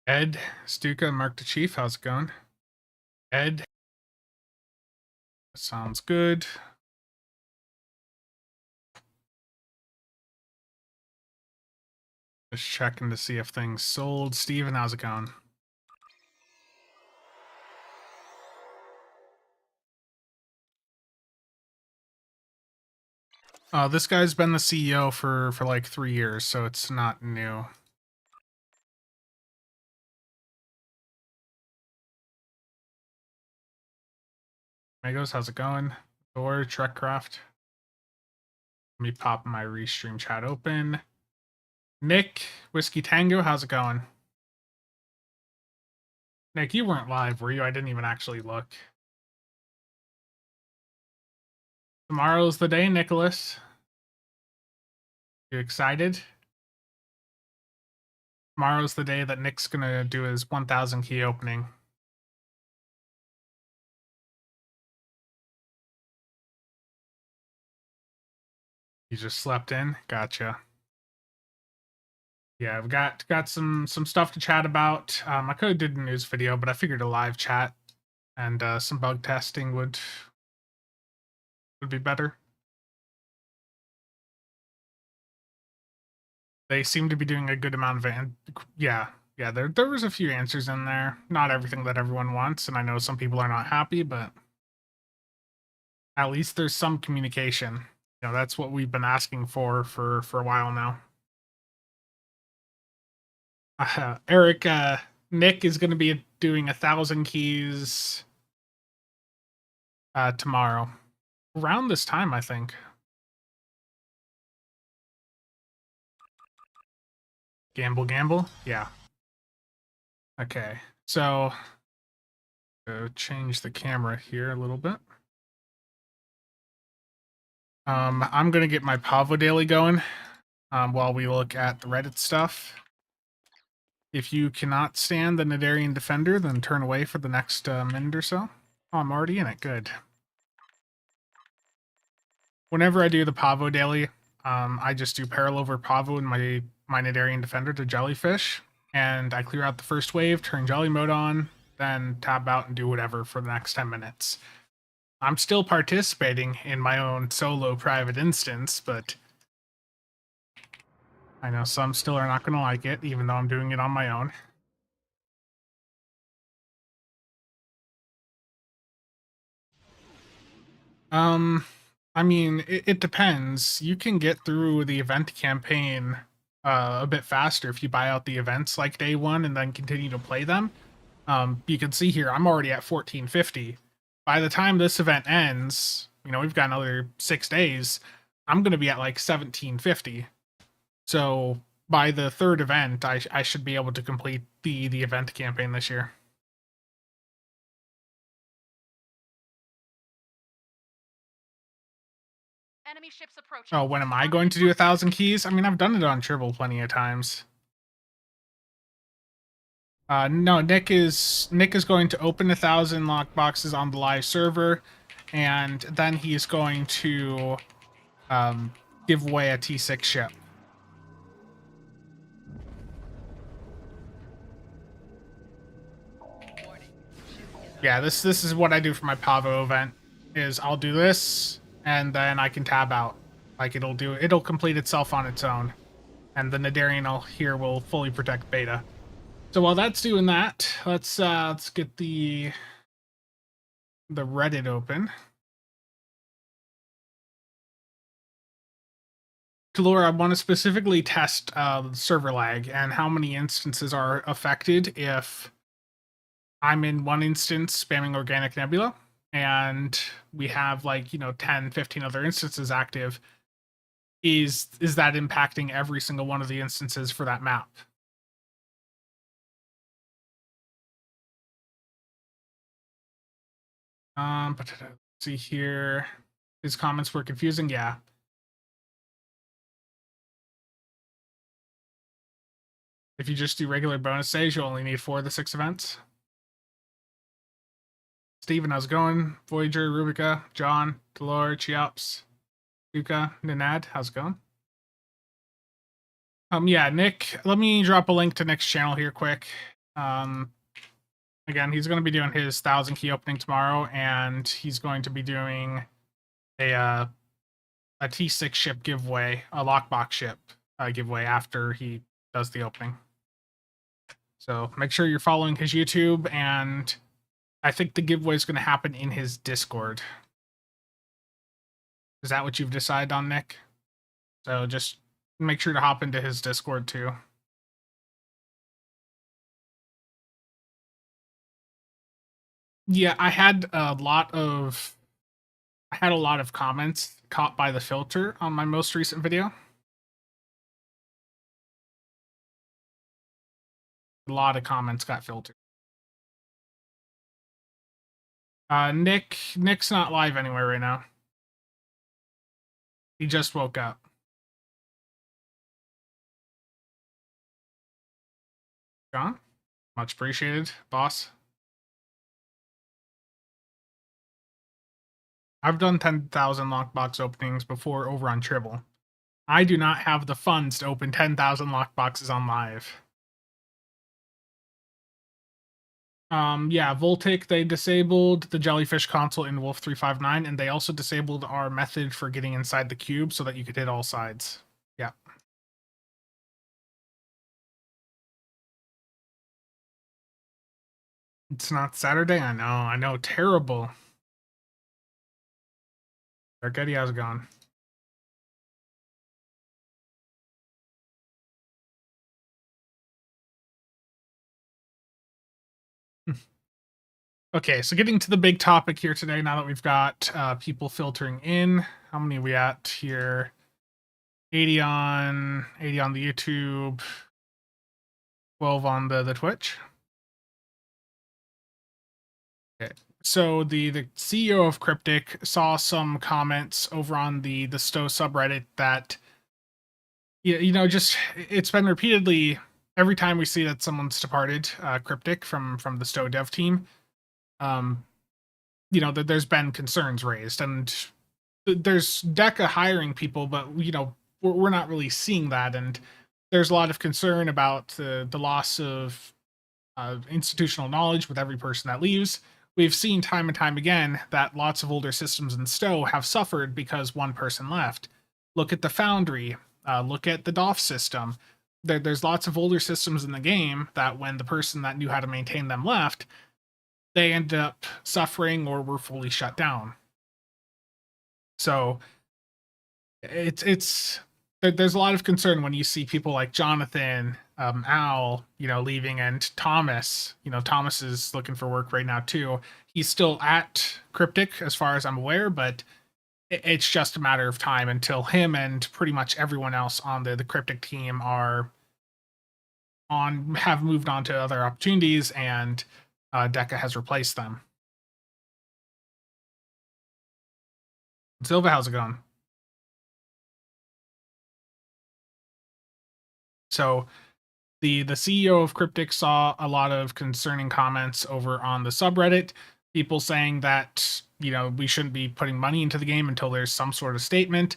Ed, Stuka, Mark the Chief, how's it going? Ed, sounds good. Just checking to see if things sold. Steven, how's it going? This guy's been the CEO for like 3 years, so it's not new. Megos, how's it going? Thor, Trekcraft. Let me pop my restream chat open. Nick, Whiskey Tango, how's it going? Nick, you weren't live, were you? I didn't even actually look. Tomorrow's the day, Nicholas. You excited? Tomorrow's the day that Nick's gonna do his 1,000 key opening. You just slept in? Gotcha. Yeah, I've got some stuff to chat about. I could have did a news video, but I figured a live chat and some bug testing would be better. They seem to be doing a good amount of it. Yeah, there was a few answers in there. Not everything that everyone wants, and I know some people are not happy, but at least there's some communication. You know, that's what we've been asking for a while now. Eric, Nick is going to be doing 1,000 keys tomorrow, around this time, I think. Gamble, yeah. Okay, so change the camera here a little bit. I'm gonna get my Pavo Daily going while we look at the Reddit stuff. If you cannot stand the Nadarian Defender, then turn away for the next minute or so. Oh, I'm already in it. Good. Whenever I do the Pavo Daily, I just do Paralover Pavo and my Nadarian Defender to Jellyfish, and I clear out the first wave, turn Jelly Mode on, then tab out and do whatever for the next 10 minutes. I'm still participating in my own solo private instance, but I know some still are not going to like it, even though I'm doing it on my own. I mean, it depends. You can get through the event campaign a bit faster if you buy out the events like day one and then continue to play them. You can see here, I'm already at 1450. By the time this event ends, you know, we've got another 6 days, I'm going to be at like 1750. So by the third event, I should be able to complete the event campaign this year. Enemy ships approaching. Oh, when am I going to do 1,000 keys? I mean, I've done it on Tribble plenty of times. No, Nick is going to open 1,000 lockboxes on the live server, and then he's going to give away a T6 ship. Yeah, this is what I do for my Pavo event. Is I'll do this, and then I can tab out. Like it'll complete itself on its own, and the Nadarian here will fully protect beta. So while that's doing that, let's get the Reddit open. Laura, I want to specifically test server lag and how many instances are affected if I'm in one instance spamming organic Nebula and we have like, you know, 10, 15 other instances active. Is that impacting every single one of the instances for that map? But let's see here. His comments were confusing. Yeah. If you just do regular bonus days, you only need 4 of the 6 events. Steven, how's it going? Voyager, Rubica, John, Delore, Chiops, Yuka, Ninad, how's it going? Yeah, Nick, let me drop a link to Nick's channel here quick. Again, he's going to be doing his 1,000 key opening tomorrow, and he's going to be doing a T6 ship giveaway, a lockbox ship giveaway after he does the opening. So make sure you're following his YouTube, and I think the giveaway is going to happen in his Discord. Is that what you've decided on, Nick? So just make sure to hop into his Discord too. Yeah, I had a lot of comments caught by the filter on my most recent video. A lot of comments got filtered. Nick's not live anywhere right now. He just woke up. John, much appreciated, boss. I've done 10,000 lockbox openings before over on Tribble. I do not have the funds to open 10,000 lockboxes on live. Yeah, Voltic, they disabled the Jellyfish console in Wolf 359, and they also disabled our method for getting inside the cube so that you could hit all sides. Yeah. It's not Saturday? I know, terrible. Darketti, how's it going? Okay, so getting to the big topic here today, now that we've got people filtering in. How many are we at here? 80 on the YouTube, 12 on the Twitch. Okay. So the CEO of Cryptic saw some comments over on the Stow subreddit that just it's been repeatedly every time we see that someone's departed Cryptic from the Stow dev team, that there's been concerns raised, and there's DECA hiring people, but we're not really seeing that, and there's a lot of concern about the loss of institutional knowledge with every person that leaves. We've seen time and time again that lots of older systems in Stow have suffered because one person left. Look at the Foundry. Look at the DOF system. There's lots of older systems in the game that when the person that knew how to maintain them left, they ended up suffering or were fully shut down. So there's a lot of concern when you see people like Jonathan, Al, leaving, and Thomas. Thomas is looking for work right now too. He's still at Cryptic as far as I'm aware, but it's just a matter of time until him and pretty much everyone else on the Cryptic team have moved on to other opportunities, and DECA has replaced them. Silva, how's it going? So the CEO of Cryptic saw a lot of concerning comments over on the subreddit, people saying that we shouldn't be putting money into the game until there's some sort of statement,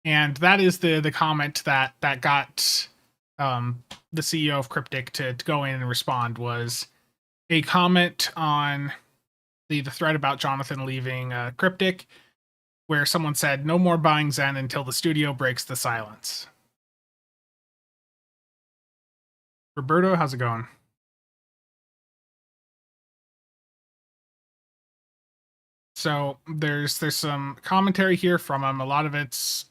and that is the comment that got the CEO of Cryptic to go in and respond, was a comment on the thread about Jonathan leaving Cryptic, where someone said, "No more buying Zen until the studio breaks the silence." Roberto, how's it going? So there's some commentary here from him. A lot of it's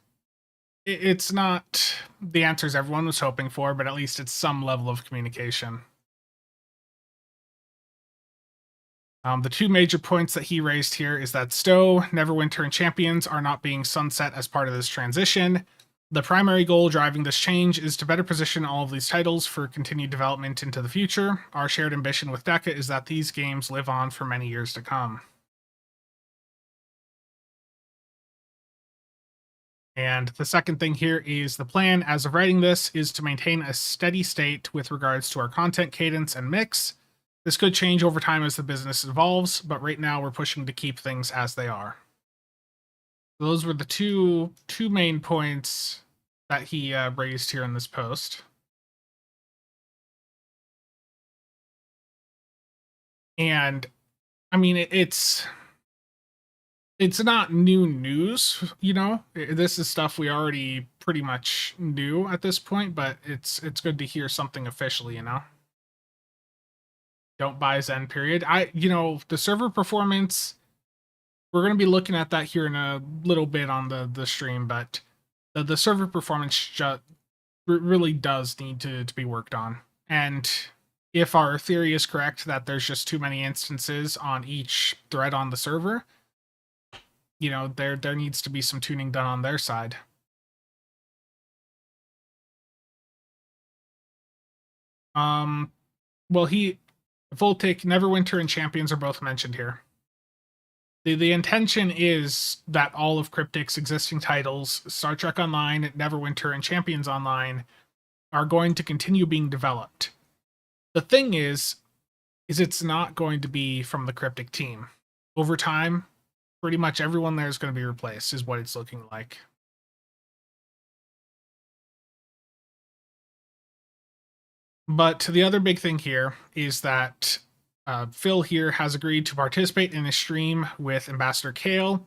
not the answers everyone was hoping for, but at least it's some level of communication. The two major points that he raised here is that Stow, Neverwinter, and Champions are not being sunset as part of this transition. The primary goal driving this change is to better position all of these titles for continued development into the future. Our shared ambition with DECA is that these games live on for many years to come. And the second thing here is the plan, as of writing this, is to maintain a steady state with regards to our content cadence and mix. This could change over time as the business evolves, but right now we're pushing to keep things as they are. Those were the two main points that he raised here in this post. And I mean, it's not new news, you know. This is stuff we already pretty much knew at this point, but it's good to hear something officially, you know. Don't buy Zen period. The server performance, we're going to be looking at that here in a little bit on the stream, but the server performance really does need to be worked on. And if our theory is correct that there's just too many instances on each thread on the server, there needs to be some tuning done on their side. Well, Voltic, Neverwinter, and Champions are both mentioned here. The intention is that all of Cryptic's existing titles, Star Trek Online, Neverwinter, and Champions Online, are going to continue being developed. The thing is it's not going to be from the Cryptic team. Over time, pretty much everyone there is going to be replaced, is what it's looking like. But the other big thing here is that Phil here has agreed to participate in a stream with Ambassador Kale,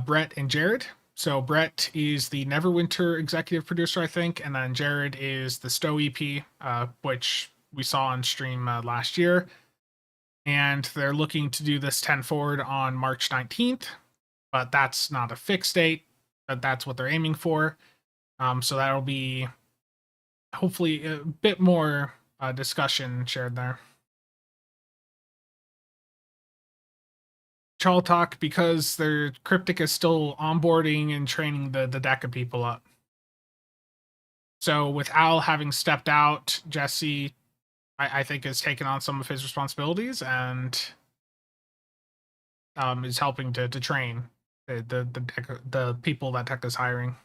Brett, and Jared. So Brett is the Neverwinter executive producer, I think, and then Jared is the Stow EP, which we saw on stream last year. And they're looking to do this 10 forward on March 19th, but that's not a fixed date, but that's what they're aiming for. So that'll be hopefully a bit more discussion shared there. Chal talk because their Cryptic is still onboarding and training the DECA people up. So with Al having stepped out, Jesse, I think, has taken on some of his responsibilities and is helping to train the people that DECA is hiring.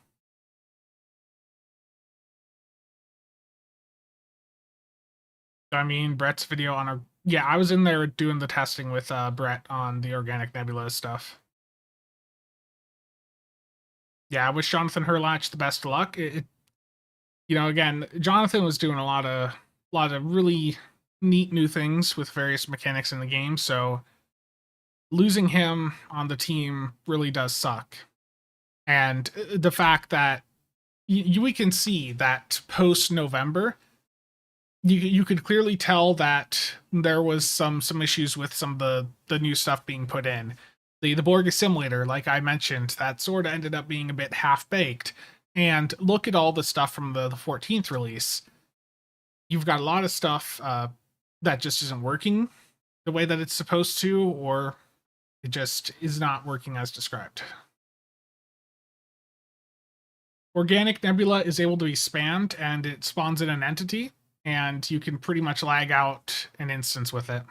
I mean, Brett's video on I was in there doing the testing with Brett on the organic Nebula stuff. Yeah, I wish Jonathan Herlatch the best of luck. Again, Jonathan was doing a lot of really neat new things with various mechanics in the game, so losing him on the team really does suck. And the fact that we can see that post November, you could clearly tell that there was some issues with some of the new stuff being put in. The Borg assimilator, like I mentioned, that sort of ended up being a bit half-baked. And look at all the stuff from the 14th release. You've got a lot of stuff that just isn't working the way that it's supposed to, or it just is not working as described. Organic Nebula is able to be spammed, and it spawns in an entity, and you can pretty much lag out an instance with it.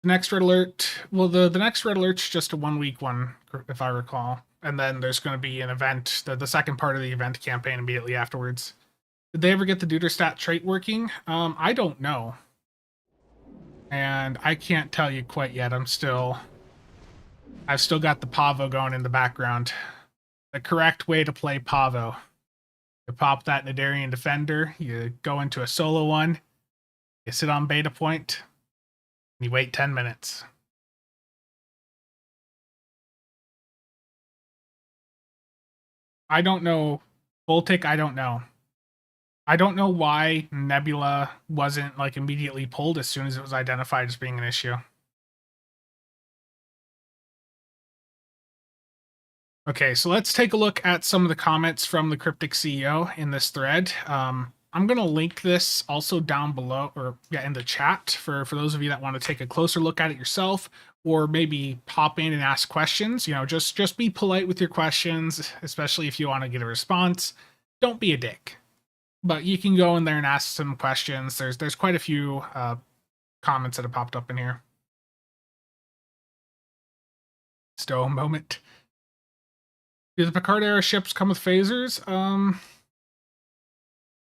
The next red alert, well, the next red alert's just a 1 week one, if I recall. And then there's going to be an event, the second part of the event campaign immediately afterwards. Did they ever get the Duderstat trait working? I don't know. And I can't tell you quite yet. I've still got the Pavo going in the background. The correct way to play Pavo. You pop that Nadarian Defender, you go into a solo one, you sit on beta point, and you wait 10 minutes. I don't know. Voltic, I don't know. I don't know why Nebula wasn't immediately pulled as soon as it was identified as being an issue. Okay, so let's take a look at some of the comments from the Cryptic CEO in this thread. I'm going to link this also down below, or in the chat for those of you that want to take a closer look at it yourself, or maybe pop in and ask questions. Just be polite with your questions, especially if you want to get a response. Don't be a dick. But you can go in there and ask some questions. There's quite a few comments that have popped up in here. Stow moment. Do the Picard era ships come with phasers?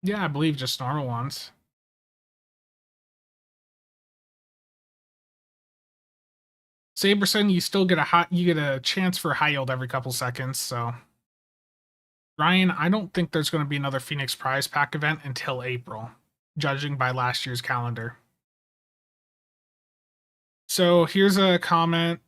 Yeah, I believe just normal ones. Saberson, you still get a chance for high yield every couple seconds, so Ryan, I don't think there's going to be another Phoenix Prize Pack event until April, judging by last year's calendar. So here's a comment.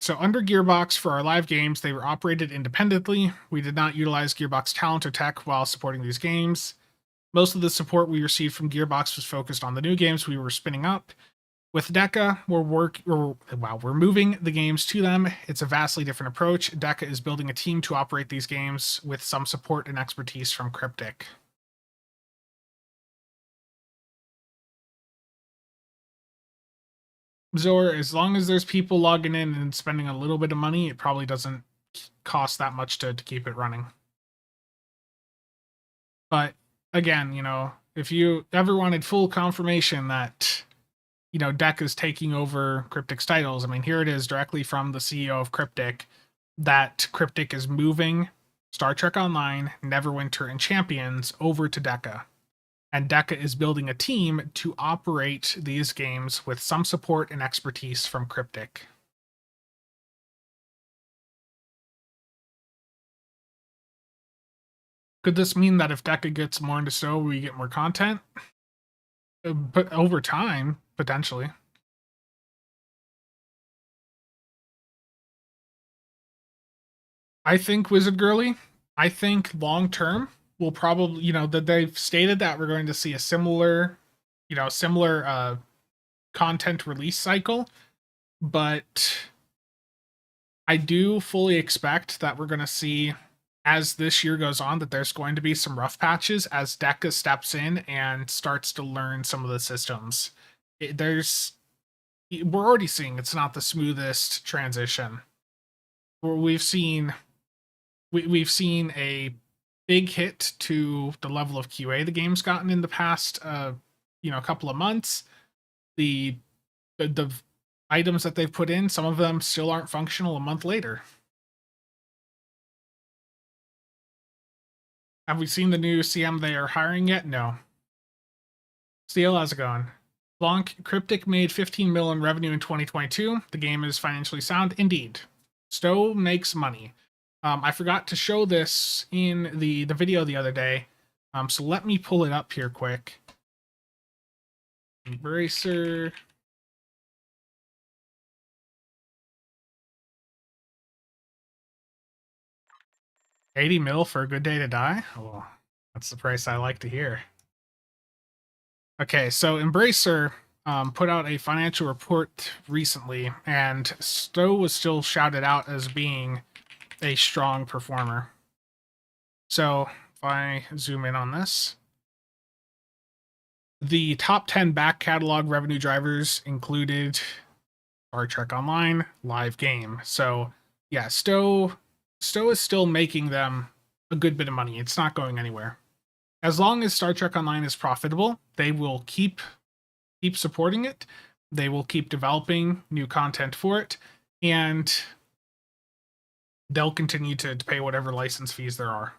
So under Gearbox, for our live games, they were operated independently. We did not utilize Gearbox talent or tech while supporting these games. Most of the support we received from Gearbox was focused on the new games we were spinning up. With DECA, we're moving the games to them. It's a vastly different approach. DECA is building a team to operate these games with some support and expertise from Cryptic. Zor, as long as there's people logging in and spending a little bit of money, it probably doesn't cost that much to keep it running. But again, if you ever wanted full confirmation that, DECA is taking over Cryptic's titles, I mean, here it is directly from the CEO of Cryptic, that Cryptic is moving Star Trek Online, Neverwinter, and Champions over to DECA. And DECA is building a team to operate these games with some support and expertise from Cryptic. Could this mean that if DECA gets more into Stow, we get more content? But over time, potentially. I think Wizard Girly, I think long term will probably, that they've stated that we're going to see a similar content release cycle, but I do fully expect that we're going to see, as this year goes on, that there's going to be some rough patches as DECA steps in and starts to learn some of the systems. We're already seeing it's not the smoothest transition. We've seen a big hit to the level of QA the game's gotten in the past couple of months. The items that they've put in, some of them still aren't functional a month later. Have we seen the new CM they are hiring yet? No. Steel, how's it going? Blanc, Cryptic made 15 mil in revenue in 2022. The game is financially sound. Indeed. Stow makes money. I forgot to show this in the video the other day. So let me pull it up here quick. Embracer. $80 mil for a good day to die? Oh, that's the price I like to hear. Okay, so Embracer put out a financial report recently, and Stow was still shouted out as being a strong performer. So if I zoom in on this, the top 10 back catalog revenue drivers included Star Trek Online, live game. So yeah, Stow is still making them a good bit of money. It's not going anywhere. As long as Star Trek Online is profitable, they will keep supporting it. They will keep developing new content for it, and they'll continue to pay whatever license fees there are.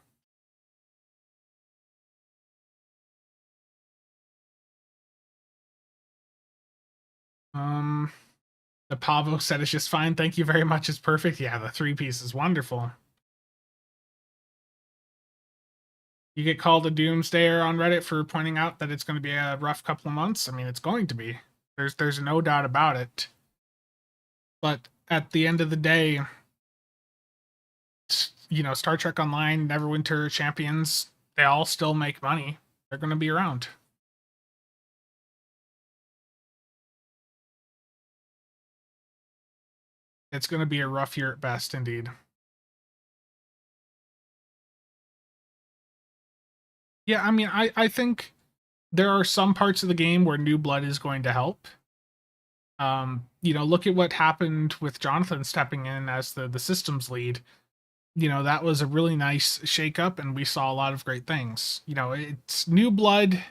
The Pavo set is just fine. Thank you very much. It's perfect. Yeah, the 3-piece is wonderful. You get called a doomsdayer on Reddit for pointing out that it's going to be a rough couple of months. I mean, it's going to be. There's no doubt about it. But at the end of the day, Star Trek Online, Neverwinter, Champions, they all still make money. They're going to be around. It's going to be a rough year at best, indeed. Yeah, I mean, I think there are some parts of the game where new blood is going to help. Look at what happened with Jonathan stepping in as the systems lead. That was a really nice shakeup, and we saw a lot of great things. It's new blood,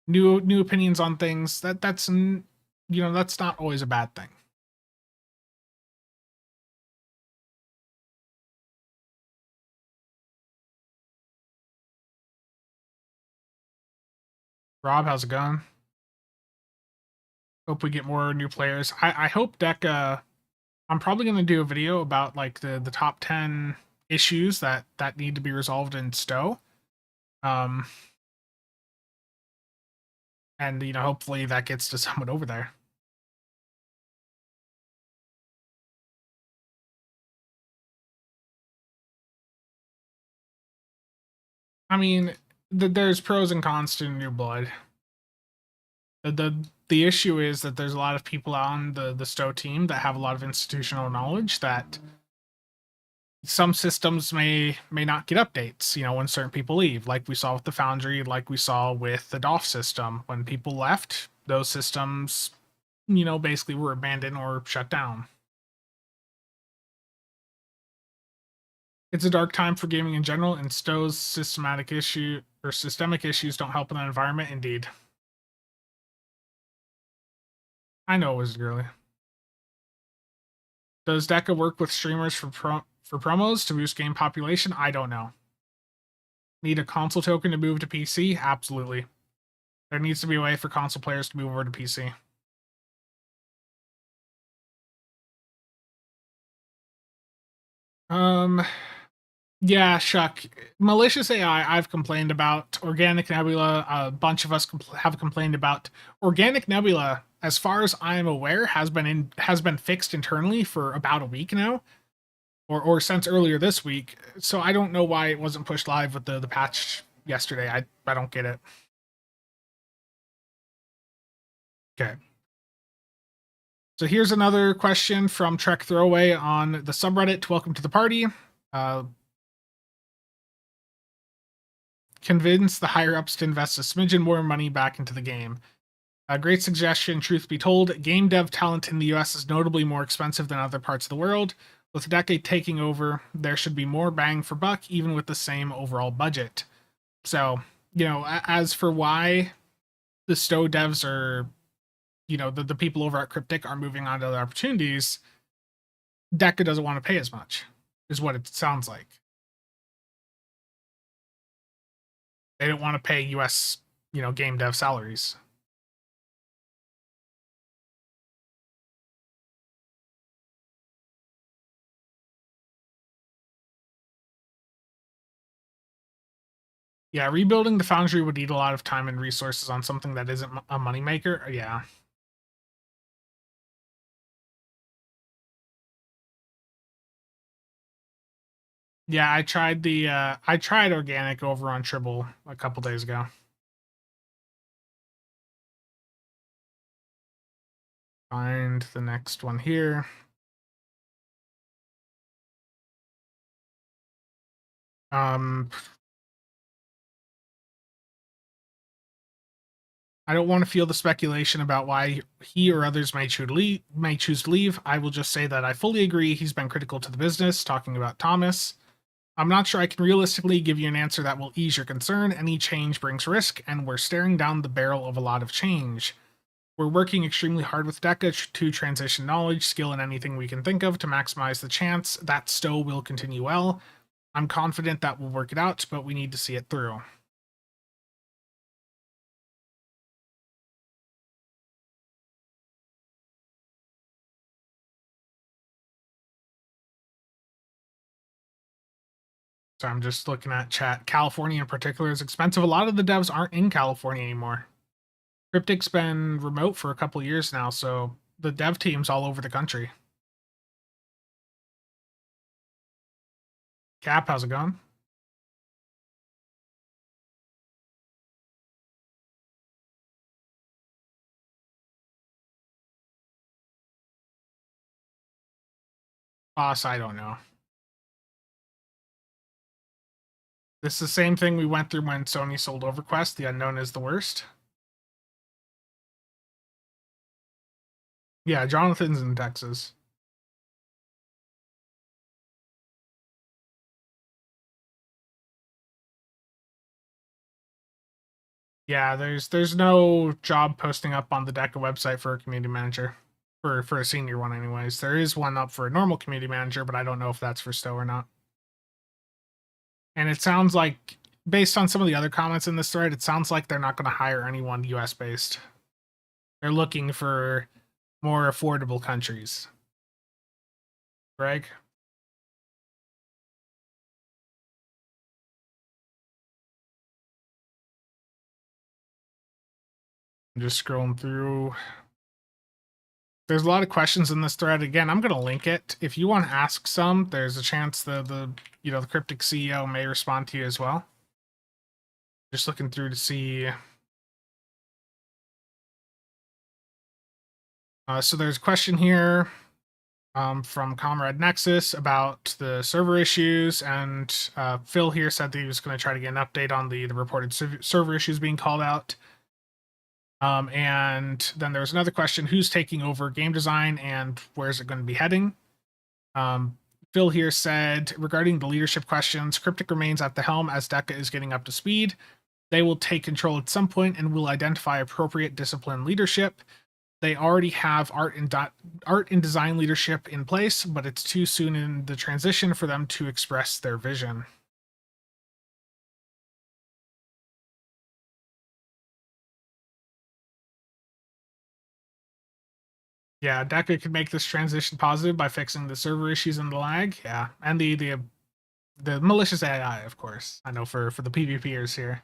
new opinions on things. That's not always a bad thing. Rob, how's it going? Hope we get more new players. I hope DECA I'm probably going to do a video about like the top 10 issues that need to be resolved in Stow. Um, and hopefully that gets to someone over there. I mean, there's pros and cons to New Blood. The issue is that there's a lot of people on the Stow team that have a lot of institutional knowledge that some systems may not get updates, when certain people leave, like we saw with the Foundry, like we saw with the DOF system. When people left, those systems, basically were abandoned or shut down. It's a dark time for gaming in general, and Stow's systemic issues don't help in that environment. Indeed. I know it was girly. Does DECA work with streamers for promos to boost game population? I don't know. Need a console token to move to PC? Absolutely. There needs to be a way for console players to move over to PC. Yeah, Shuck. Malicious AI, I've complained about. Organic Nebula, a bunch of us have complained about. Organic Nebula, as far as I am aware, has been fixed internally for about a week now, or since earlier this week. So I don't know why it wasn't pushed live with the patch yesterday. I don't get it. Okay. So here's another question from Trek Throwaway on the subreddit. Welcome to the party. Convince the higher ups to invest a smidgen more money back into the game. A great suggestion, truth be told. Game dev talent in the US is notably more expensive than other parts of the world. With DECA taking over, there should be more bang for buck, even with the same overall budget. So, as for why the Stow devs are, the people over at Cryptic are moving on to other opportunities, DECA doesn't want to pay as much, is what it sounds like. They don't want to pay US, game dev salaries. Yeah, rebuilding the Foundry would need a lot of time and resources on something that isn't a moneymaker. Yeah. Yeah, I tried organic over on Tribble a couple days ago. Find the next one here. I don't want to feel the speculation about why he or others may choose to leave. I will just say that I fully agree he's been critical to the business, talking about Thomas. I'm not sure I can realistically give you an answer that will ease your concern. Any change brings risk, and we're staring down the barrel of a lot of change. We're working extremely hard with DECA to transition knowledge, skill, and anything we can think of to maximize the chance that Stow will continue well. I'm confident that we'll work it out, but we need to see it through. So I'm just looking at chat. California in particular is expensive. A lot of the devs aren't in California anymore. Cryptic's been remote for a couple years now, so the dev team's all over the country. Cap, how's it going? Boss, I don't know. This is the same thing we went through when Sony sold EverQuest. The unknown is the worst. Yeah, Jonathan's in Texas. Yeah, there's no job posting up on the DECA website for a community manager. For a senior one anyways. There is one up for a normal community manager, but I don't know if that's for Stow or not. And it sounds like, based on some of the other comments in this thread, it sounds like they're not going to hire anyone US based. They're looking for more affordable countries. Greg. I'm just scrolling through. There's a lot of questions in this thread. Again, I'm going to link it. If you want to ask some, there's a chance the Cryptic CEO may respond to you as well. Just looking through to see. So there's a question here from Comrade Nexus about the server issues, and Phil here said that he was going to try to get an update on the reported server issues being called out. And then there's another question: who's taking over game design, and where's it going to be heading? Phil here said regarding the leadership questions, Cryptic remains at the helm as DECA is getting up to speed. They will take control at some point and will identify appropriate discipline leadership. They already have art and design leadership in place, but it's too soon in the transition for them to express their vision. Yeah, DECA could make this transition positive by fixing the server issues and the lag. Yeah, and the malicious AI, of course. I know for the PvPers here.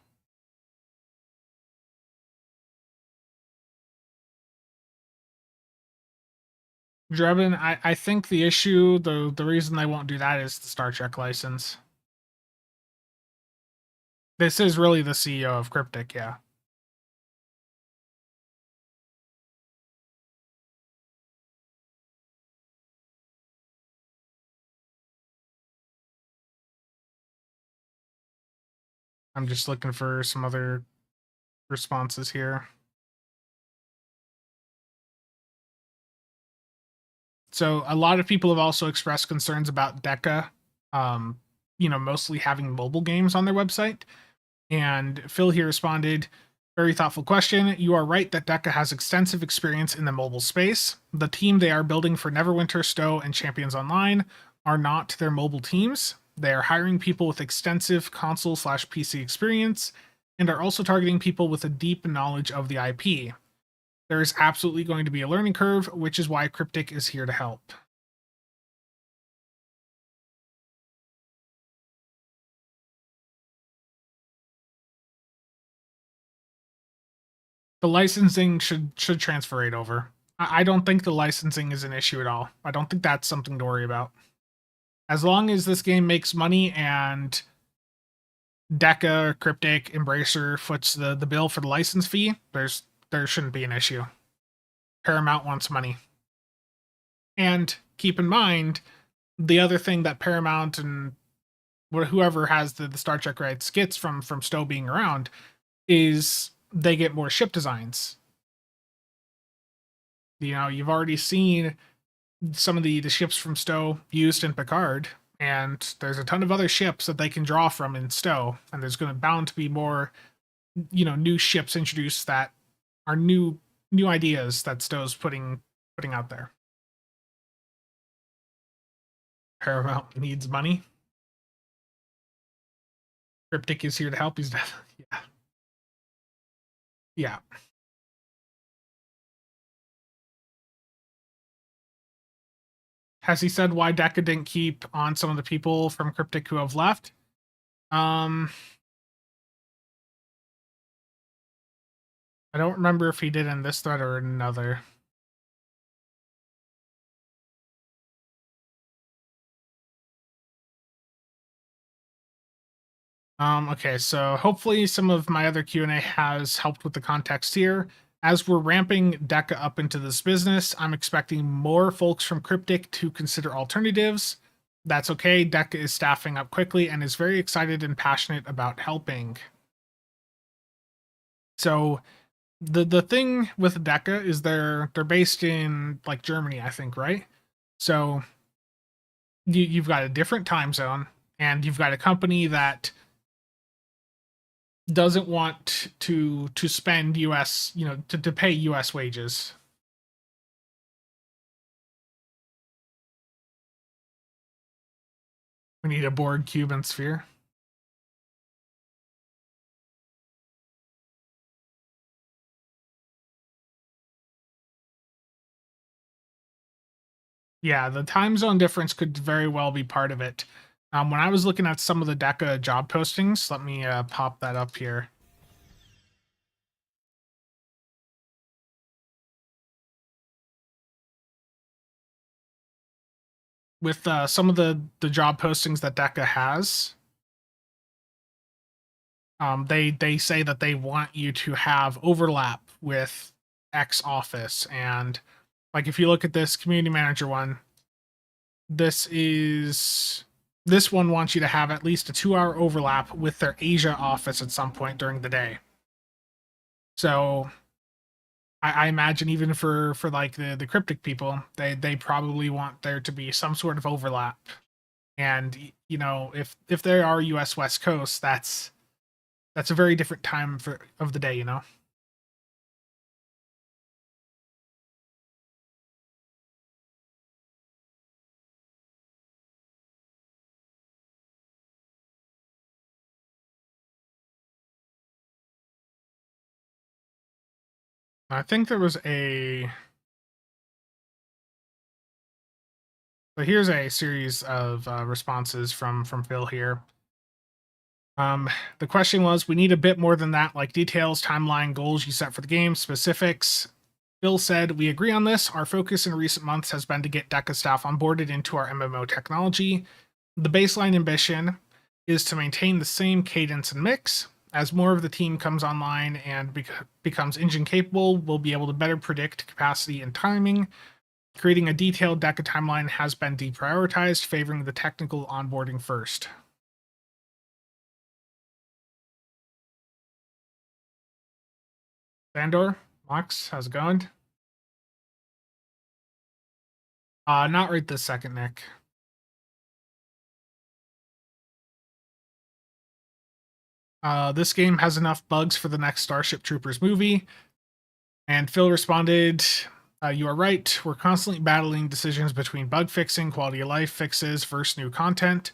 Drebin, I think the issue, the reason they won't do that is the Star Trek license. This is really the CEO of Cryptic, yeah. I'm just looking for some other responses here. So a lot of people have also expressed concerns about DECA, mostly having mobile games on their website. And Phil here responded, very thoughtful question. You are right that DECA has extensive experience in the mobile space. The team they are building for Neverwinter, Stow, and Champions Online are not their mobile teams. They are hiring people with extensive console/PC experience and are also targeting people with a deep knowledge of the IP. There is absolutely going to be a learning curve, which is why Cryptic is here to help. The licensing should transfer right over. I don't think the licensing is an issue at all. I don't think that's something to worry about. As long as this game makes money and DECA, Cryptic, Embracer foots the bill for the license fee, there shouldn't be an issue. Paramount wants money. And keep in mind, the other thing that Paramount and whoever has the Star Trek rights gets from Stow being around is they get more ship designs. You've already seen some of the ships from Stow used in Picard, and there's a ton of other ships that they can draw from in Stow, and there's going to bound to be more, new ships introduced that are new ideas that Stow's putting out there. Paramount needs money. Cryptic is here to help. He's definitely, yeah. Has he said why DECA didn't keep on some of the people from Cryptic who have left? I don't remember if he did in this thread or another. Okay, so hopefully some of my other Q&A has helped with the context here. As we're ramping DECA up into this business, I'm expecting more folks from Cryptic to consider alternatives. That's okay. DECA is staffing up quickly and is very excited and passionate about helping. So the thing with DECA is they're based in like Germany, I think, right? So you've got a different time zone, and you've got a company that doesn't want to spend US, to pay US wages. We need a Borg Cuban sphere. Yeah, the time zone difference could very well be part of it. When I was looking at some of the DECA job postings, let me pop that up here. With some of the job postings that DECA has, they say that they want you to have overlap with X office, and like if you look at this community manager one, this one wants you to have at least a 2-hour overlap with their Asia office at some point during the day. So I imagine even for like the cryptic people, they probably want there to be some sort of overlap. And you know, if they are US West Coast, that's a very different time of the day, you know. I think there was a but here's a series of responses from Phil here. The question was, we need a bit more than that, like details, timeline, goals you set for the game, specifics. Phil said, we agree on this. Our focus in recent months has been to get DECA staff onboarded into our MMO technology. The baseline ambition is to maintain the same cadence and mix. As more of the team comes online and becomes engine capable, we'll be able to better predict capacity and timing. Creating a detailed DECA timeline has been deprioritized, favoring the technical onboarding first. Bandor, Mox, how's it going? Not right this second, Nick. This game has enough bugs for the next Starship Troopers movie. And Phil responded, you are right. We're constantly battling decisions between bug fixing, quality of life fixes versus new content.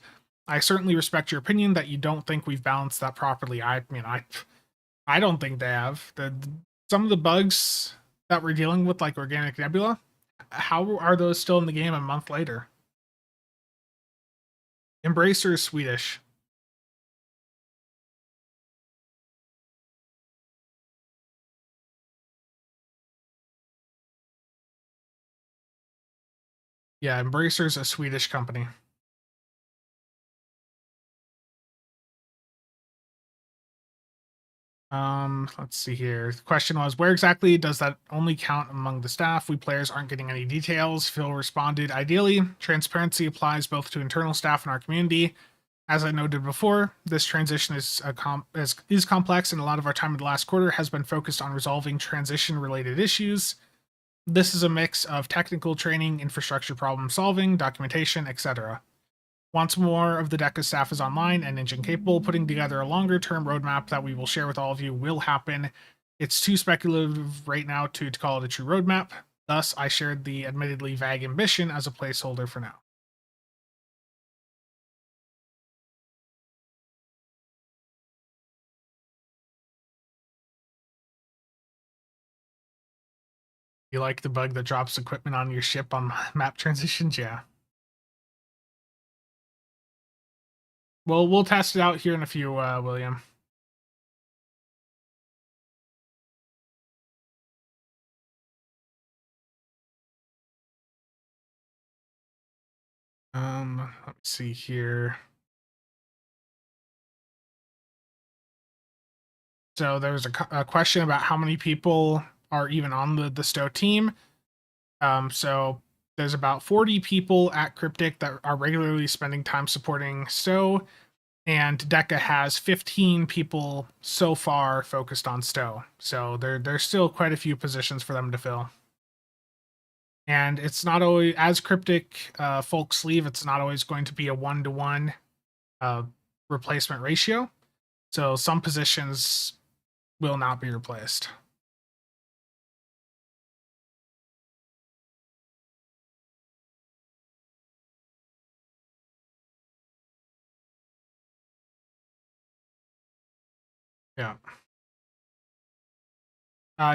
I certainly respect your opinion that you don't think we've balanced that properly. I mean, I don't think they have. Some of the bugs that we're dealing with, like Organic Nebula, how are those still in the game a month later? Embracer is Swedish. Yeah, Embracer's a Swedish company. Let's see here. The question was, where exactly does that only count among the staff? We players aren't getting any details. Phil responded, ideally, transparency applies both to internal staff and our community. As I noted before, this transition is complex, and a lot of our time in the last quarter has been focused on resolving transition-related issues. This is a mix of technical training, infrastructure problem solving, documentation, etc. Once more of the DECA staff is online and engine capable, putting together a longer term roadmap that we will share with all of you will happen. It's too speculative right now to call it a true roadmap. Thus, I shared the admittedly vague ambition as a placeholder for now. You like the bug that drops equipment on your ship on map transitions? Yeah. Well, we'll test it out here in a few, William. Let me see here. So there was a question about how many people are even on the Stow team. So there's about 40 people at Cryptic that are regularly spending time supporting Stow, and DECA has 15 people so far focused on Stow. So there's still quite a few positions for them to fill. And it's not always, as Cryptic folks leave, it's not always going to be a 1-to-1 replacement ratio. So some positions will not be replaced. Yeah.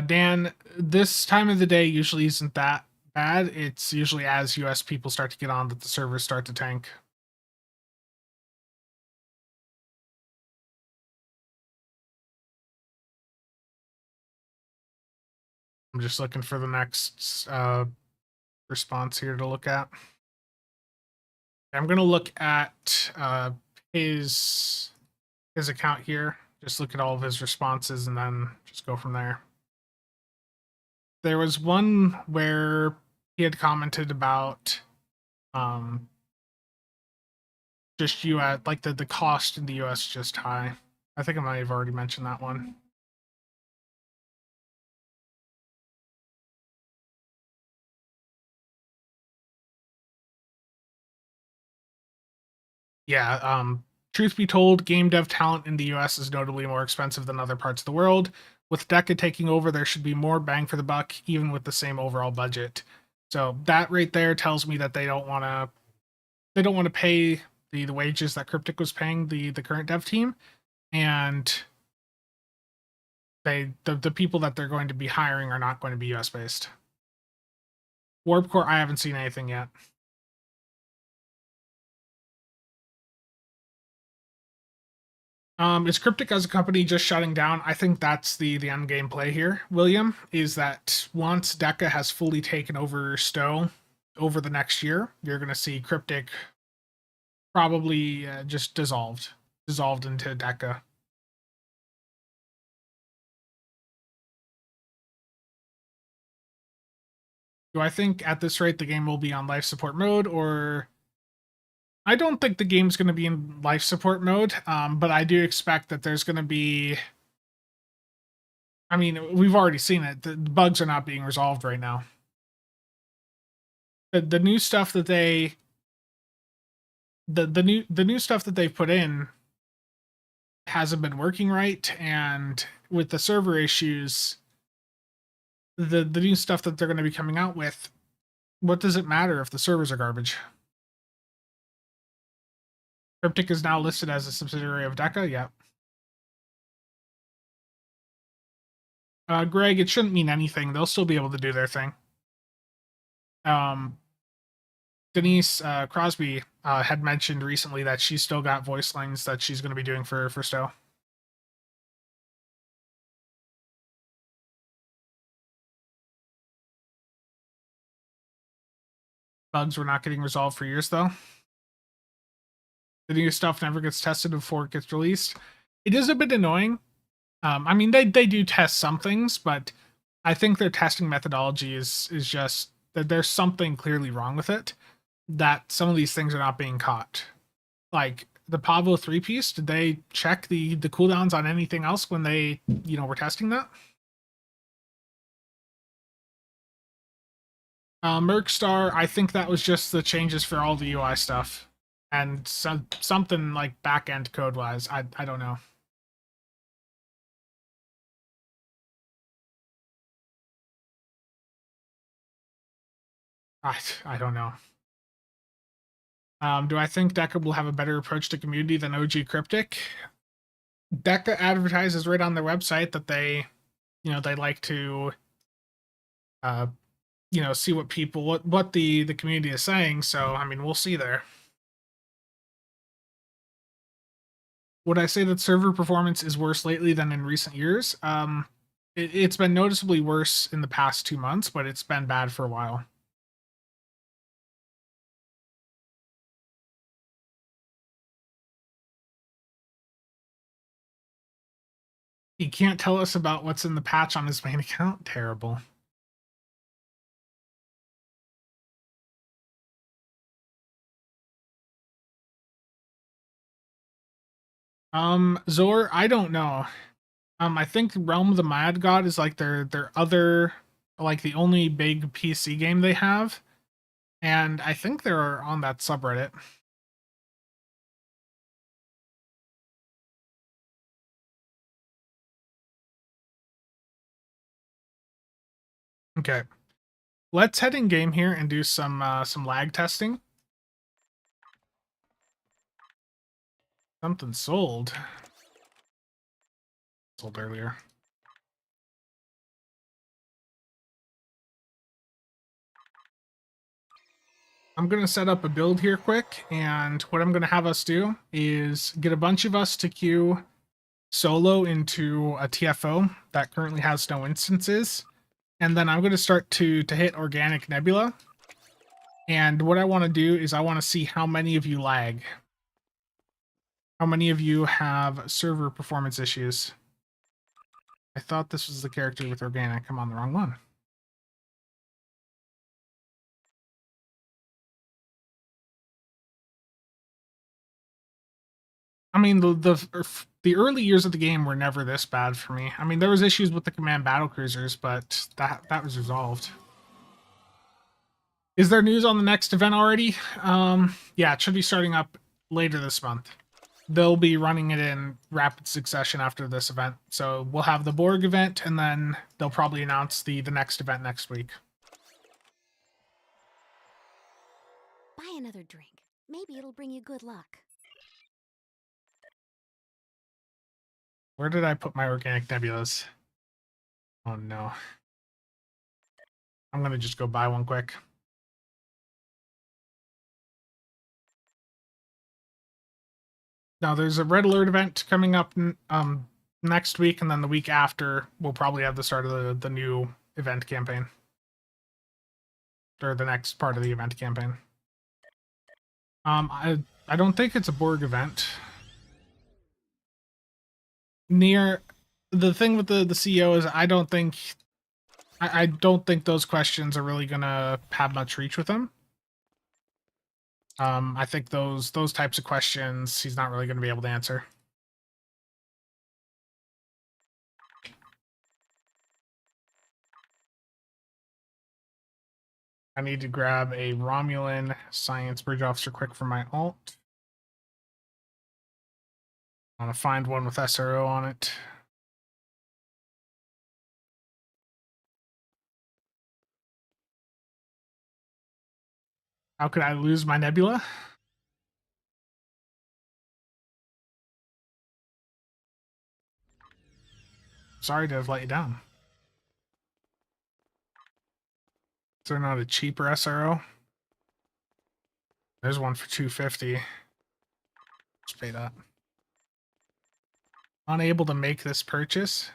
Dan, this time of the day usually isn't that bad. It's usually as US people start to get on that the servers start to tank. I'm just looking for the next response here to look at. I'm going to look at his account here. Just look at all of his responses and then just go from there. There was one where he had commented about just US, like the cost in the US just high. I think I might have already mentioned that one. Yeah, truth be told, game dev talent in the US is notably more expensive than other parts of the world. With DECA taking over, there should be more bang for the buck, even with the same overall budget. So that right there tells me that they don't want to pay the wages that Cryptic was paying the current dev team, and the people that they're going to be hiring are not going to be US based. Warp Core, I haven't seen anything yet. Is Cryptic as a company just shutting down? I think that's the end game play here, William, is that once DECA has fully taken over Stow over the next year, you're going to see Cryptic probably just dissolved into DECA. Do I think at this rate the game will be on life support mode, or I don't think the game's going to be in life support mode, but I do expect that there's going to be. I mean, we've already seen it. The bugs are not being resolved right now. The new stuff that they the new stuff that they've put in hasn't been working right, and with the server issues, the new stuff that they're going to be coming out with, what does it matter if the servers are garbage? Cryptic is now listed as a subsidiary of DECA. Yeah. Greg, it shouldn't mean anything. They'll still be able to do their thing. Denise Crosby had mentioned recently that she's still got voice lines that she's going to be doing for Stow. Bugs were not getting resolved for years, though. The new stuff never gets tested before it gets released. It is a bit annoying. I mean, they do test some things, but I think their testing methodology is just that there's something clearly wrong with it, that some of these things are not being caught. Like the Pavo 3-piece, did they check the cooldowns on anything else when they, were testing that? Mercstar, I think that was just the changes for all the UI stuff. And something like back-end code-wise, I don't know. I don't know. Do I think DECA will have a better approach to community than OG Cryptic? DECA advertises right on their website that they like to, see what people, what the community is saying. So, I mean, we'll see there. Would I say that server performance is worse lately than in recent years? It's been noticeably worse in the past 2 months, but it's been bad for a while. He can't tell us about what's in the patch on his main account. Terrible. Zor, I don't know. I think Realm of the Mad God is like their other, like the only big PC game they have, and I think they're on that subreddit. Okay, let's head in game here and do some lag testing. Something sold earlier. I'm going to set up a build here quick, and what I'm going to have us do is get a bunch of us to queue solo into a TFO that currently has no instances, and then I'm going to start to hit organic Nebula. And what I want to do is I want to see how many of you lag. How many of you have server performance issues? I thought this was the character with organic. I'm on the wrong one. I mean, the early years of the game were never this bad for me. I mean, there was issues with the command battle cruisers, but that was resolved. Is there news on the next event already? Yeah, it should be starting up later this month. They'll be running it in rapid succession after this event. So we'll have the Borg event, and then they'll probably announce the next event next week. Buy another drink. Maybe it'll bring you good luck. Where did I put my organic nebulas? Oh no. I'm gonna just go buy one quick. Now there's a red alert event coming up next week, and then the week after we'll probably have the start of the new event campaign. Or the next part of the event campaign. I don't think it's a Borg event. The thing with the CEO is I don't think those questions are really gonna have much reach with him. I think those types of questions he's not really gonna be able to answer. I need to grab a Romulan science bridge officer quick for my alt. I want to find one with SRO on it. How could I lose my Nebula? Sorry to have let you down. Is there not a cheaper SRO? There's one for $250. Let's pay that. Unable to make this purchase.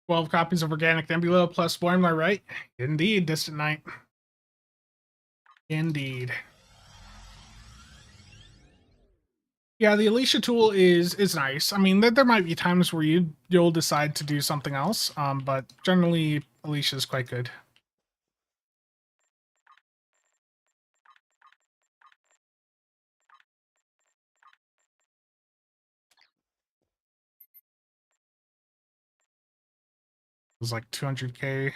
$12 copies of Organic Nebula plus more, am I right? Indeed, Distant Night. Indeed. Yeah, the Alicia tool is nice. I mean, there might be times where you'll decide to do something else, but generally Alicia is quite good. It was like 200k.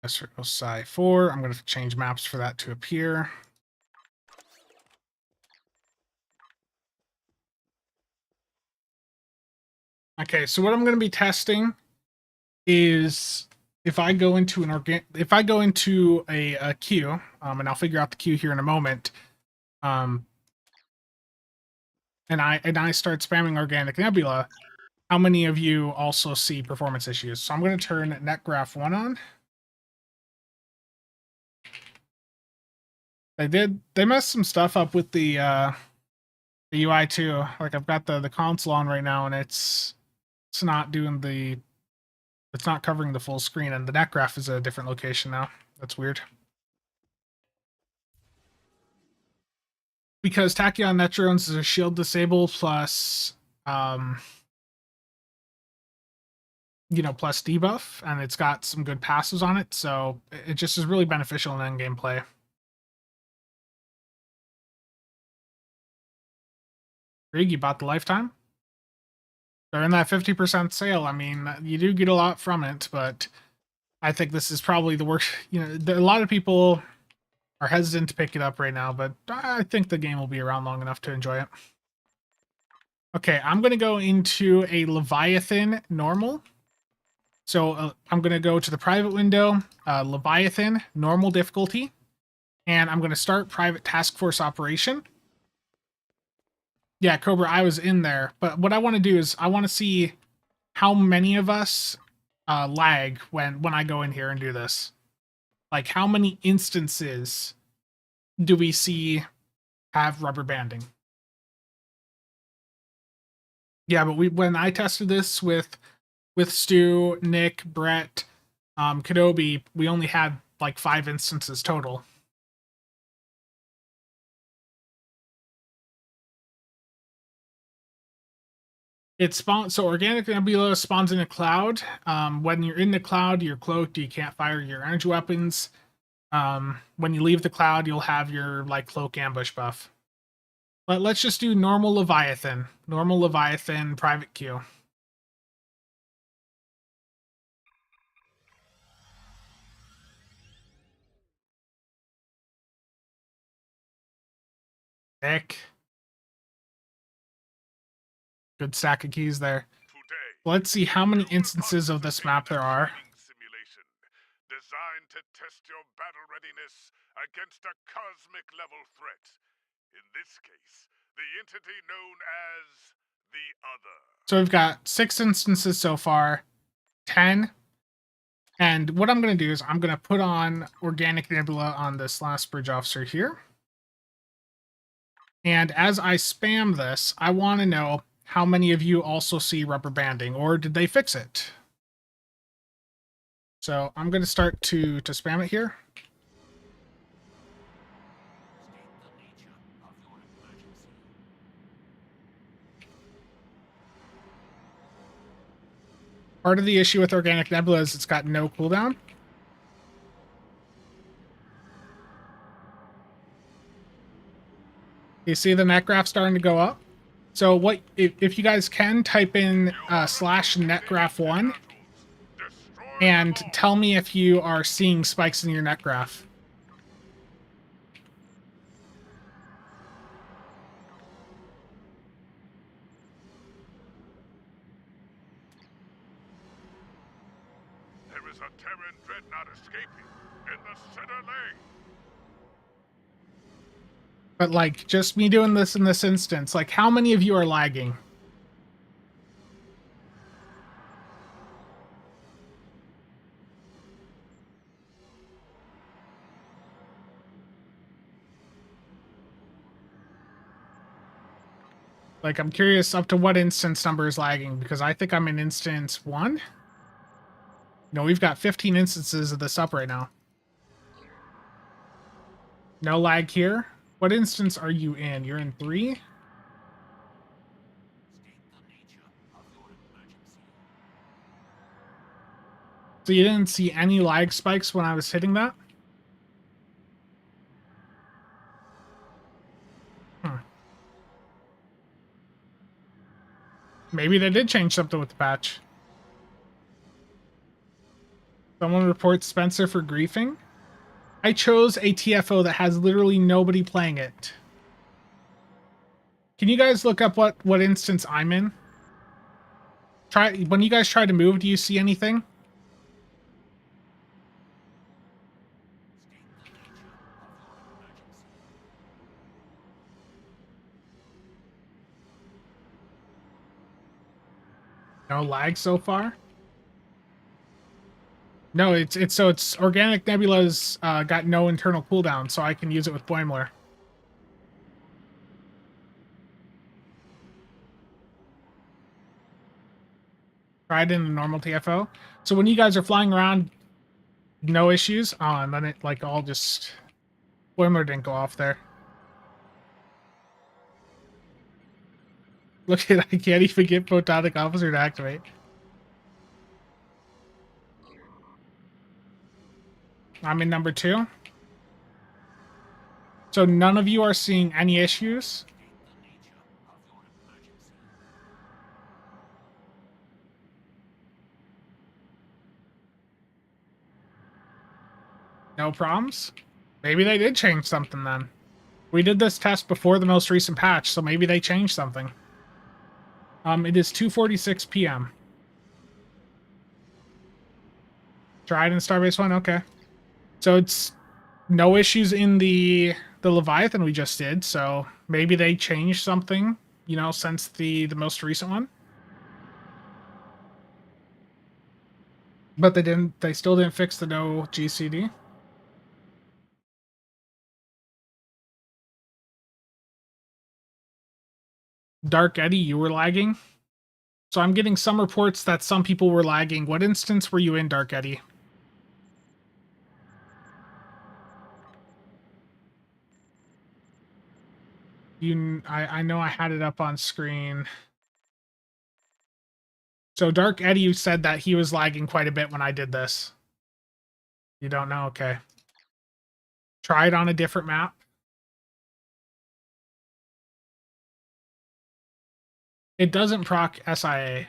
Circle Psi 4. I'm going to change maps for that to appear. Okay, so what I'm going to be testing is if I go into a queue, and I'll figure out the queue here in a moment, and I start spamming Organic Nebula, how many of you also see performance issues? So I'm going to turn NetGraph 1 on. They messed some stuff up with the UI too. Like I've got the console on right now, and it's not doing it's not covering the full screen, and the NetGraph is a different location now. That's weird. Because Tachyon Netrons is a shield disable plus plus debuff, and it's got some good passes on it, so it just is really beneficial in endgame play. Rig, you bought the lifetime? They're in that 50% sale. I mean, you do get a lot from it, but I think this is probably the worst. You know, a lot of people are hesitant to pick it up right now, but I think the game will be around long enough to enjoy it. Okay, I'm going to go into a Leviathan normal. So I'm going to go to the private window, Leviathan, normal difficulty, and I'm going to start private task force operation. Yeah, Cobra, I was in there, but what I want to do is I want to see how many of us lag when I go in here and do this. Like, how many instances do we see have rubber banding? Yeah, but when I tested this with Stu, Nick, Brett, Kadobi, we only had like 5 instances total. It spawns, so Organic Nebula spawns in a cloud. When you're in the cloud, you're cloaked. You can't fire your energy weapons. When you leave the cloud, you'll have your like cloak ambush buff. But let's just do normal Leviathan. Normal Leviathan private queue. Heck. Good stack of keys there. Let's see how many instances of this map there are. Simulation designed to test your battle readiness against a cosmic level threat. In this case, the entity known as the Other. So we've got 6 instances so far, 10. And what I'm going to do is I'm going to put on Organic Nebula on this last bridge officer here. And as I spam this, I want to know how many of you also see rubber banding, or did they fix it? So I'm going to start to spam it here. Part of the issue with Organic Nebula is it's got no cooldown. You see the net graph starting to go up? So what if you guys can type in /netgraph1 and tell me if you are seeing spikes in your net graph. There is a Terran dreadnought escaping in the center lane. But like just me doing this in this instance, like how many of you are lagging? Like, I'm curious up to what instance number is lagging, because I think I'm in instance 1. No, we've got 15 instances of this up right now. No lag here. What instance are you in? You're in 3? So you didn't see any lag spikes when I was hitting that? Maybe they did change something with the patch. Someone reports Spencer for griefing. I chose a TFO that has literally nobody playing it. Can you guys look up what instance I'm in? Try when you guys try to move, do you see anything? No lag so far? No, it's Organic Nebula's got no internal cooldown, so I can use it with Boimler. Tried in a normal TFO. So when you guys are flying around, no issues. Oh, and then it like all just Boimler didn't go off there. Look at I can't even get Photonic Officer to activate. I'm in number 2. So none of you are seeing any issues. No problems? Maybe they did change something then. We did this test before the most recent patch, so maybe they changed something. It is 2:46 p.m. Tried in Starbase 1? Okay. So it's no issues in the Leviathan we just did, so maybe they changed something, you know, since the most recent one. But they still didn't fix the no GCD. Dark Eddy, you were lagging? So I'm getting some reports that some people were lagging. What instance were you in, Dark Eddy? I know I had it up on screen. So Dark Eddy said that he was lagging quite a bit when I did this. You don't know? Okay. Try it on a different map. It doesn't proc SIA.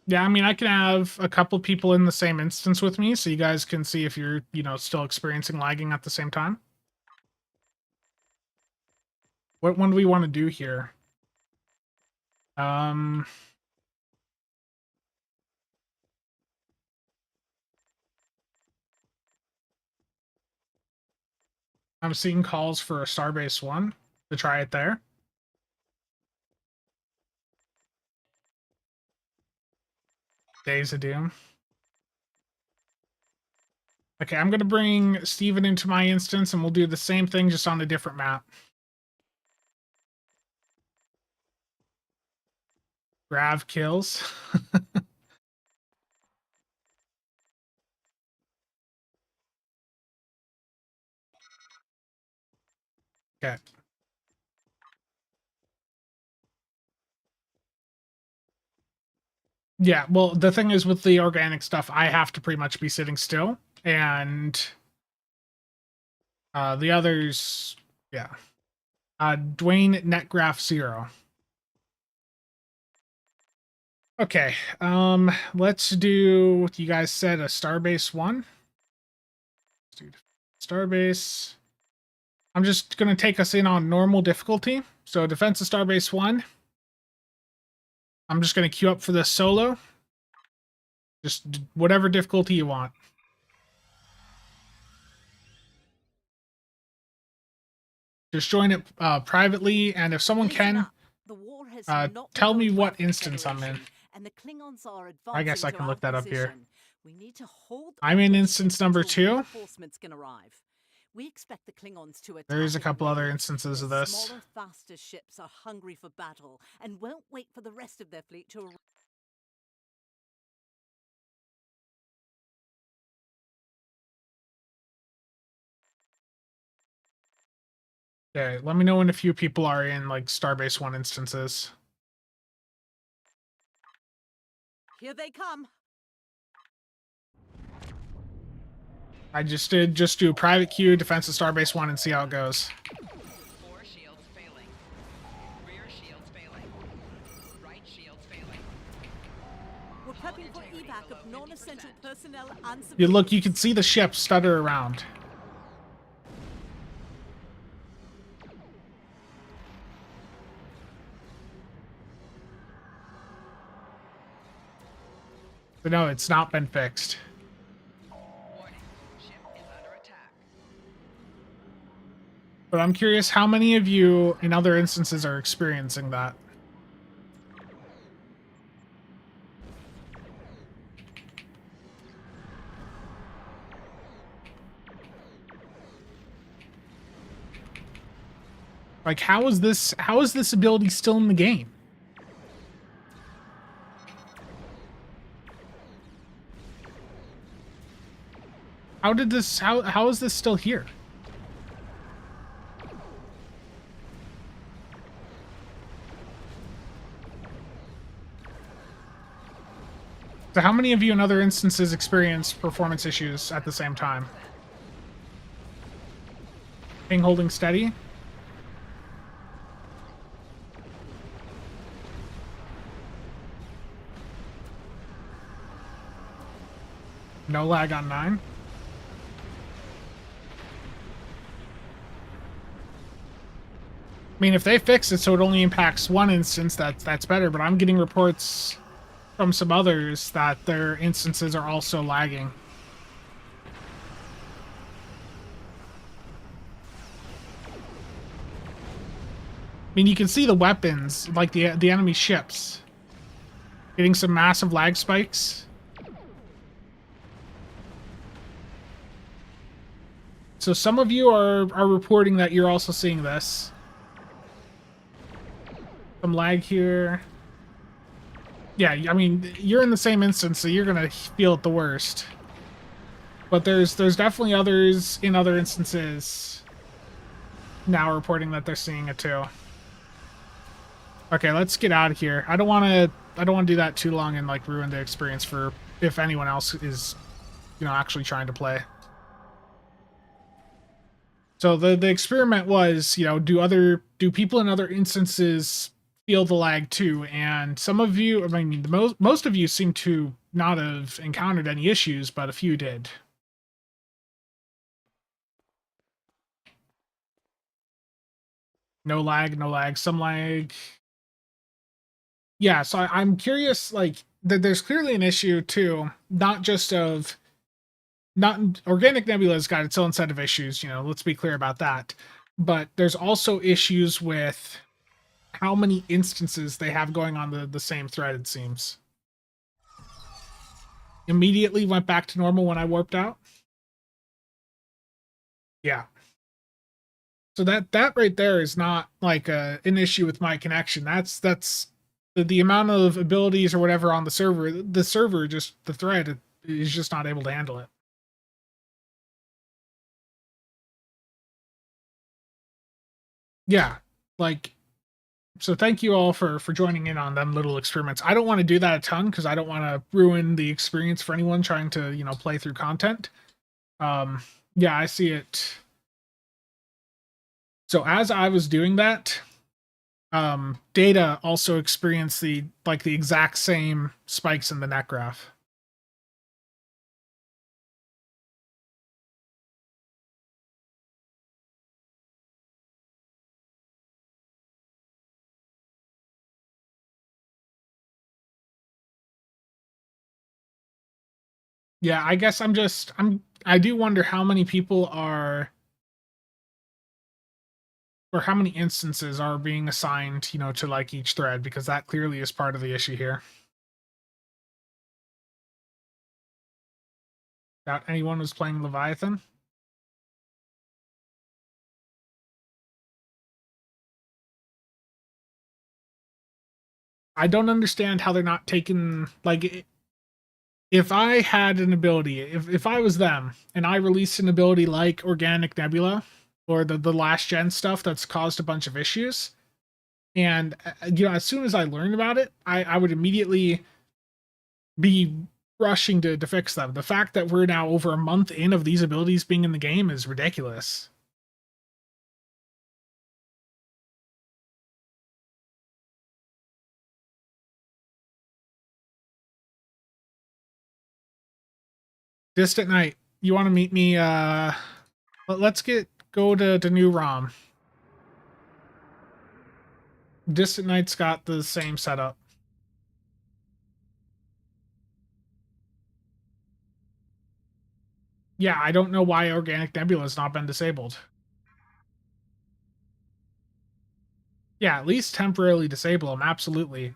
Yeah, I mean, I can have a couple people in the same instance with me, so you guys can see if you're, you know, still experiencing lagging at the same time. What one do we want to do here? I'm seeing calls for a Starbase 1 to try it there. Days of Doom. Okay, I'm going to bring Steven into my instance, and we'll do the same thing, just on a different map. Grav kills. Okay. Yeah, well, the thing is with the organic stuff, I have to pretty much be sitting still, and the others, yeah. Dwayne Netgraph 0. Okay, let's do what you guys said, a Starbase 1. Let's do Starbase. I'm just going to take us in on normal difficulty. So Defense of Starbase 1. I'm just going to queue up for this solo. Just whatever difficulty you want. Just join it privately, and if someone can, tell me what instance I'm in. I guess I can look that up here. I'm in instance number 2. We expect the Klingons to attack. There's a couple other instances of this. Smaller, faster ships are hungry for battle and won't wait for the rest of their fleet to arrive. Okay, let me know when a few people are in like Starbase 1 instances. Here they come. I just do a private queue, Defense of Starbase 1, and see how it goes. 4 shields failing. Rear shields failing. Right shields failing. We're prepping for evac of non-essential personnel and civilians. You look, you can see the ship stutter around. But no, it's not been fixed. But I'm curious how many of you in other instances are experiencing that. Like, how is this ability still in the game? How is this still here? So how many of you in other instances experience performance issues at the same time? Ping holding steady? No lag on 9. I mean, if they fix it so it only impacts one instance, that's better. But I'm getting reports from some others that their instances are also lagging. I mean, you can see the weapons, like the enemy ships, getting some massive lag spikes. So some of you are reporting that you're also seeing this. Some lag here. Yeah, I mean, you're in the same instance, so you're gonna feel it the worst. But there's definitely others in other instances now reporting that they're seeing it too. Okay, let's get out of here. I don't want to do that too long and like ruin the experience for if anyone else is, you know, actually trying to play. So the experiment was, you know, do people in other instances feel the lag too? And some of you, I mean, most of you seem to not have encountered any issues, but a few did. No lag, some lag. Yeah, so I'm curious, like, there's clearly an issue too, not just of not Organic Nebula's got its own set of issues, you know, let's be clear about that. But there's also issues with how many instances they have going on the same thread, it seems. Immediately went back to normal when I warped out. Yeah. So that right there is not like an issue with my connection. That's the amount of abilities or whatever on the server. The server, just the thread, is just not able to handle it. Yeah, like, so thank you all for joining in on them little experiments. I don't want to do that a ton because I don't want to ruin the experience for anyone trying to, you know, play through content. Yeah, I see it. So as I was doing that, Data also experienced the exact same spikes in the net graph. Yeah, I guess I do wonder how many people are, or how many instances are being assigned, you know, to like each thread, because that clearly is part of the issue here. Doubt anyone was playing Leviathan. I don't understand how they're not taking, like, if I had an ability, if I was them and I released an ability like Organic Nebula or the last gen stuff that's caused a bunch of issues, and you know, as soon as I learned about it, I would immediately be rushing to fix them. The fact that we're now over a month in of these abilities being in the game is ridiculous. Distant Night, you want to meet me? Let's go to New ROM. Distant Night's got the same setup. Yeah, I don't know why Organic Nebula has not been disabled. Yeah, at least temporarily disable them, absolutely.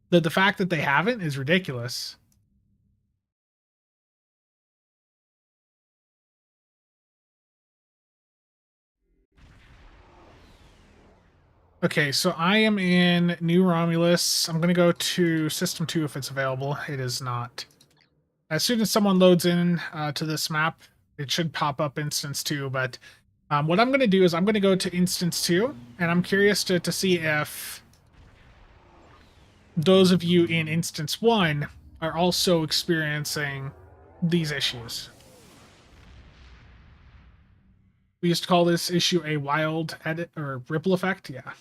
The fact that they haven't is ridiculous. Okay, so I am in New Romulus. I'm going to go to System 2 if it's available. It is not. As soon as someone loads in to this map, it should pop up Instance 2, but what I'm going to do is I'm going to go to Instance 2, and I'm curious to see if those of you in Instance 1 are also experiencing these issues. We used to call this issue a wild edit or ripple effect. Yeah.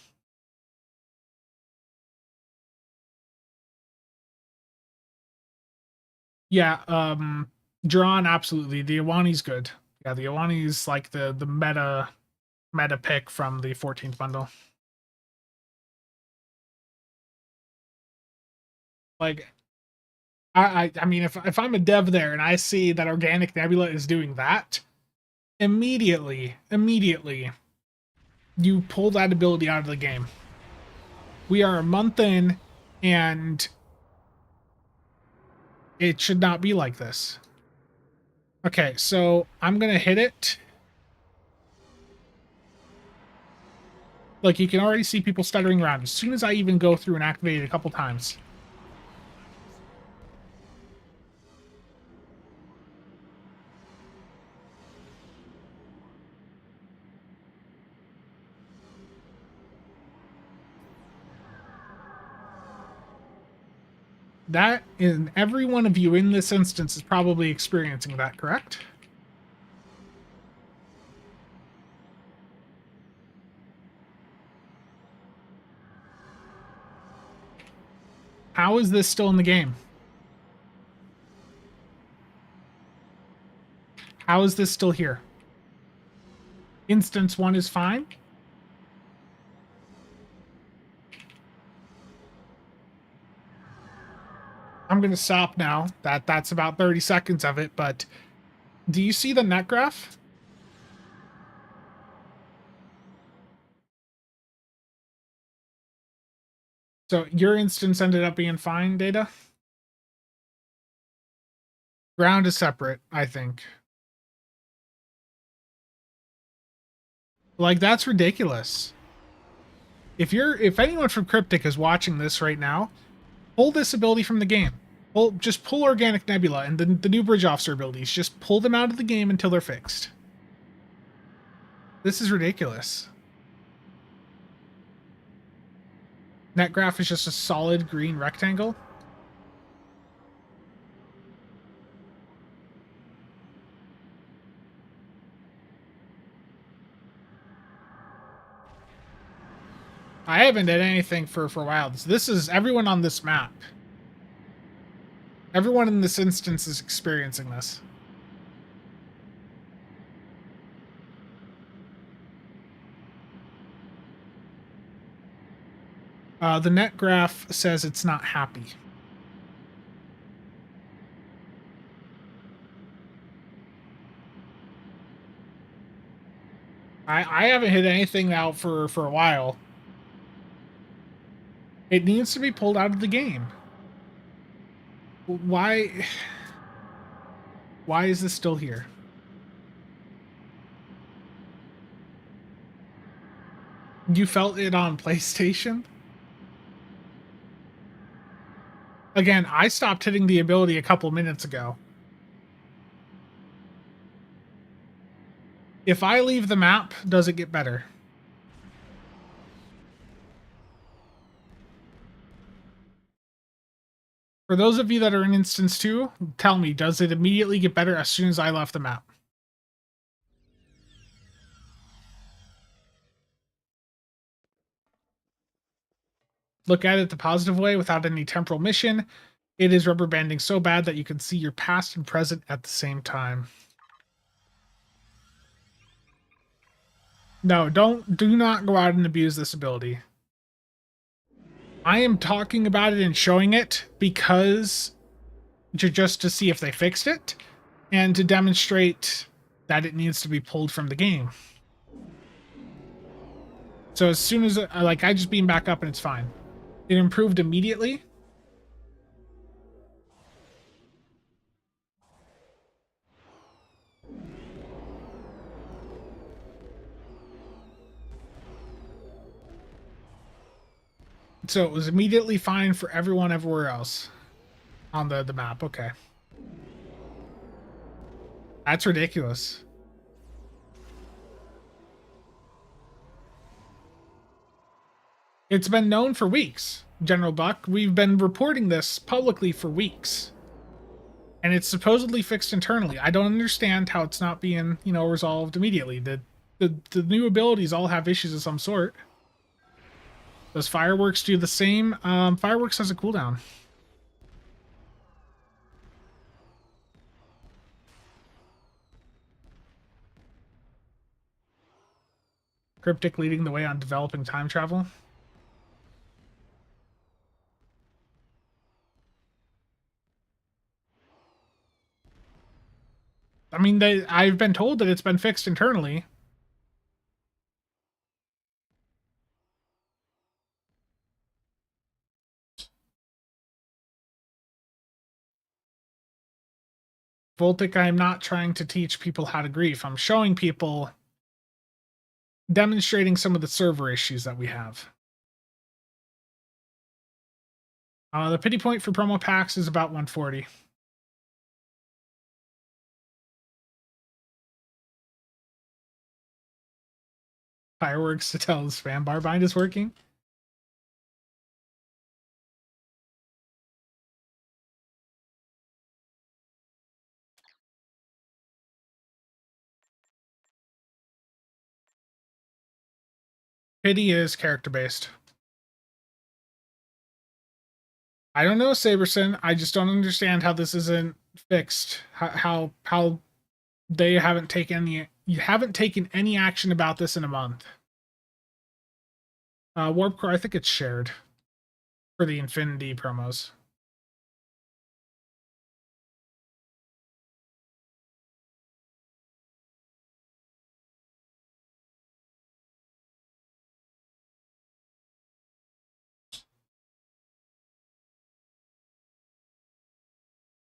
Yeah. Drawn, absolutely. The Iwani's good. Yeah, the Iwani's like the meta pick from the 14th bundle. Like, I mean, if I'm a dev there and I see that Organic Nebula is doing that, immediately, you pull that ability out of the game. We are a month in, and it should not be like this. Okay, so I'm gonna hit it. Like, you can already see people stuttering around as soon as I even go through and activate it a couple times. That, and every one of you in this instance is probably experiencing that, correct? How is this still in the game? How is this still here? Instance 1 is fine. I'm going to stop now. That's about 30 seconds of it, but do you see the net graph? So your instance ended up being fine, Data? Ground is separate, I think. Like, that's ridiculous. If anyone from Cryptic is watching this right now, pull this ability from the game. Just pull Organic Nebula and the new Bridge Officer abilities. Just pull them out of the game until they're fixed. This is ridiculous. Net graph is just a solid green rectangle. I haven't done anything for a while. This is everyone on this map. Everyone in this instance is experiencing this. The net graph says it's not happy. I haven't hit anything out for a while. It needs to be pulled out of the game. Why is this still here? You felt it on PlayStation? Again, I stopped hitting the ability a couple minutes ago. If I leave the map, does it get better? For those of you that are in instance 2, tell me, does it immediately get better as soon as I left the map? Look at it the positive way without any temporal mission. It is rubber banding so bad that you can see your past and present at the same time. No, do not go out and abuse this ability. I am talking about it and showing it because just to see if they fixed it and to demonstrate that it needs to be pulled from the game. So as soon as I just beam back up and it's fine. It improved immediately. So it was immediately fine for everyone everywhere else on the map. Okay. That's ridiculous. It's been known for weeks, General Buck. We've been reporting this publicly for weeks. And it's supposedly fixed internally. I don't understand how it's not being, resolved immediately. The new abilities all have issues of some sort. Does Fireworks do the same? Fireworks has a cooldown. Cryptic leading the way on developing time travel. I mean, I've been told that it's been fixed internally. Voltic, I'm not trying to teach people how to grief. I'm showing people, demonstrating some of the server issues that we have. The pity point for promo packs is about 140. Fireworks to tell the spam bar bind is working. Pity is character based. I don't know, Saberson. I just don't understand how this isn't fixed. How they haven't taken any action about this in a month. Warp Core, I think it's shared for the Infinity promos.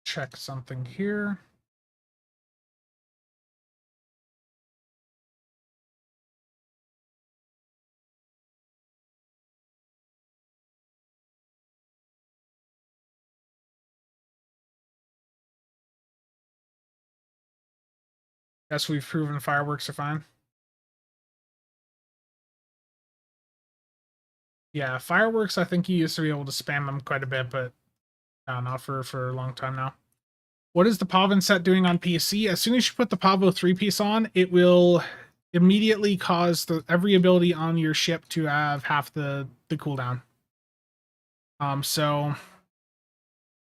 Check something here. Guess we've proven fireworks are fine. Yeah, fireworks, I think you used to be able to spam them quite a bit, but not for a long time now. What is the Pavin set doing on PC? As soon as you put the Pavo 3-piece on, it will immediately cause every ability on your ship to have half the cooldown. So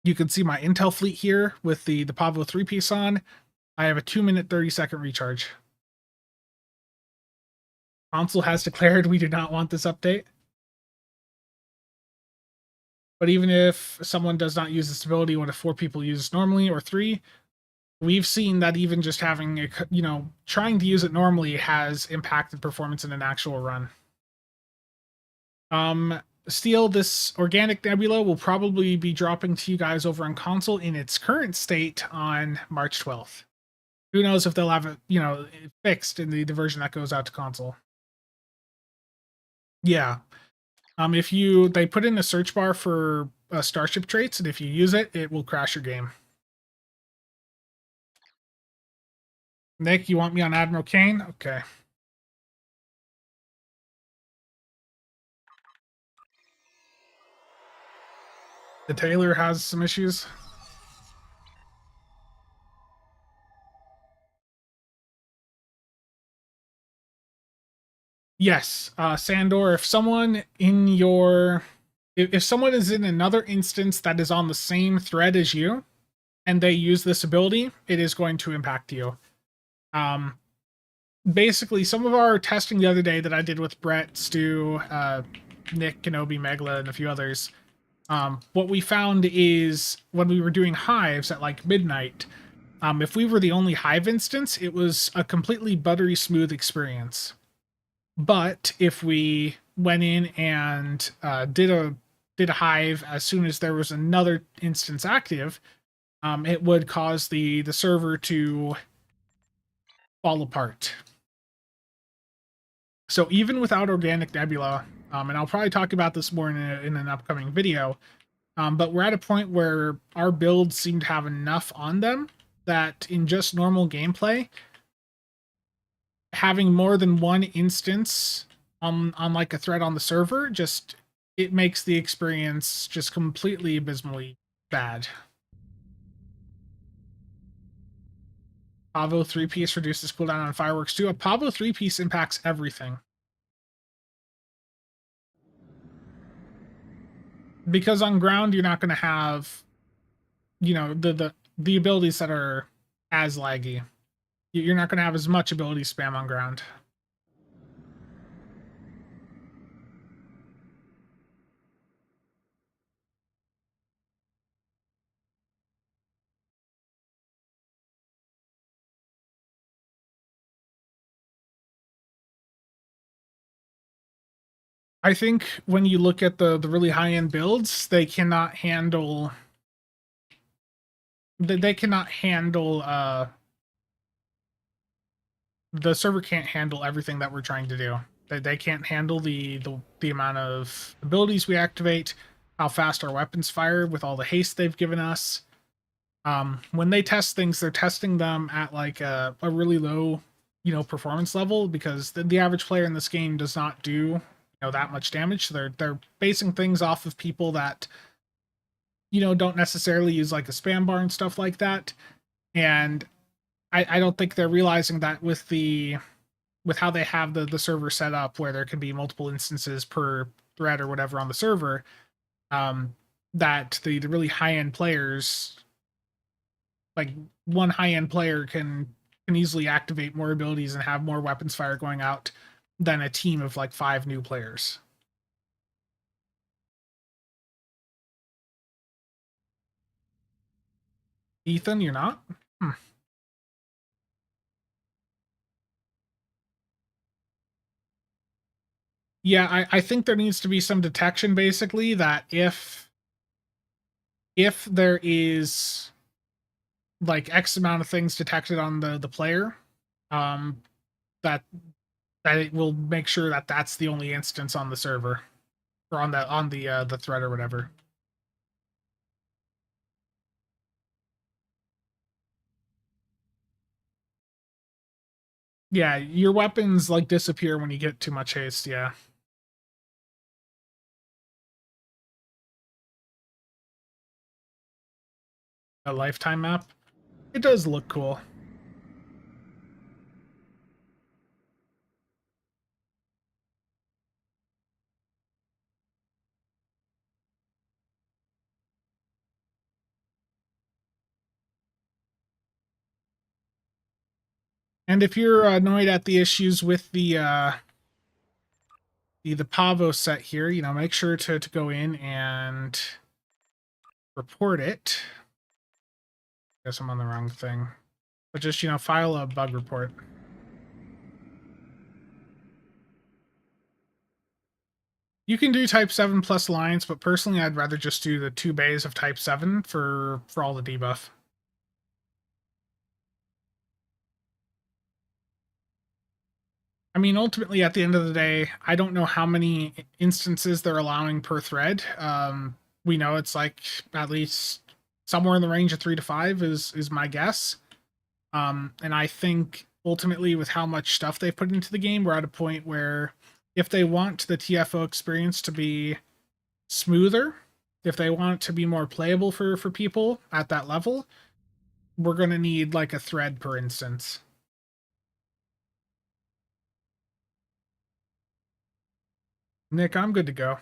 you can see my intel fleet here with the Pavo 3-piece on. I have a 2-minute 30-second recharge. Console has declared we do not want this update. But even if someone does not use this ability, what if 4 people use normally or 3? We've seen that even just having trying to use it normally has impacted performance in an actual run. Steel, this organic Nebula will probably be dropping to you guys over on console in its current state on March 12th. Who knows if they'll have it, fixed in the version that goes out to console. Yeah. If they put in a search bar for starship traits, and if you use it, it will crash your game. Nick, you want me on Admiral Kane? Okay. The Taylor has some issues. Yes, Sandor, if someone if someone is in another instance that is on the same thread as you, and they use this ability, it is going to impact you. Basically, some of our testing the other day that I did with Brett, Stu, Nick, Kenobi, Megla, and a few others, what we found is when we were doing hives at like midnight, if we were the only hive instance, it was a completely buttery smooth experience. But if we went in and did a hive as soon as there was another instance active, it would cause the server to fall apart. So even without Organic Nebula, and I'll probably talk about this more in an upcoming video, but we're at a point where our builds seem to have enough on them that in just normal gameplay, having more than one instance on like a thread on the server, it makes the experience just completely abysmally bad. Pavo 3-piece reduces cooldown on fireworks too. A Pavo 3-piece impacts everything. Because on ground you're not going to have the abilities that are as laggy. You're not going to have as much ability spam on ground. I think when you look at the really high end builds, they cannot handle. They cannot handle. The server can't handle everything that we're trying to do. They can't handle the amount of abilities we activate, how fast our weapons fire with all the haste they've given us. When they test things, they're testing them at like a really low, performance level, because the average player in this game does not do that much damage. So they're basing things off of people that don't necessarily use like a spam bar and stuff like that. And I don't think they're realizing that with how they have the server set up, where there can be multiple instances per thread or whatever on the server, that the really high end players, like one high end player can easily activate more abilities and have more weapons fire going out than a team of like 5 new players. Ethan, you're not? Yeah, I think there needs to be some detection, basically, that if there is like X amount of things detected on the player, um, that it will make sure that that's the only instance on the server or on the thread or whatever. Yeah, your weapons like disappear when you get too much haste. Yeah. A lifetime map. It does look cool. And if you're annoyed at the issues with the Pavo set here, make sure to go in and report it. Guess I'm on the wrong thing. But just, file a bug report. You can do type 7 plus lines, but personally I'd rather just do the 2 bays of type 7 for all the debuff. I mean, ultimately, at the end of the day, I don't know how many instances they're allowing per thread. We know it's like at least somewhere in the range of 3 to 5 is my guess. And I think ultimately, with how much stuff they put into the game, we're at a point where if they want the TFO experience to be smoother, if they want it to be more playable for people at that level, we're going to need like a thread per instance. Nick, I'm good to go.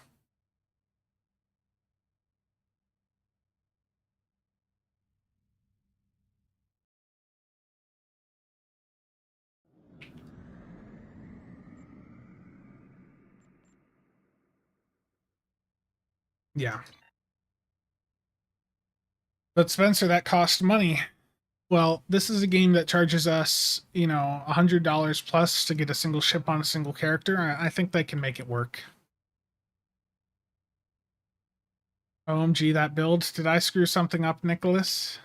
Yeah. But Spencer, that costs money. Well, this is a game that charges us, $100 plus to get a single ship on a single character. I think they can make it work. OMG, that build. Did I screw something up, Nicholas?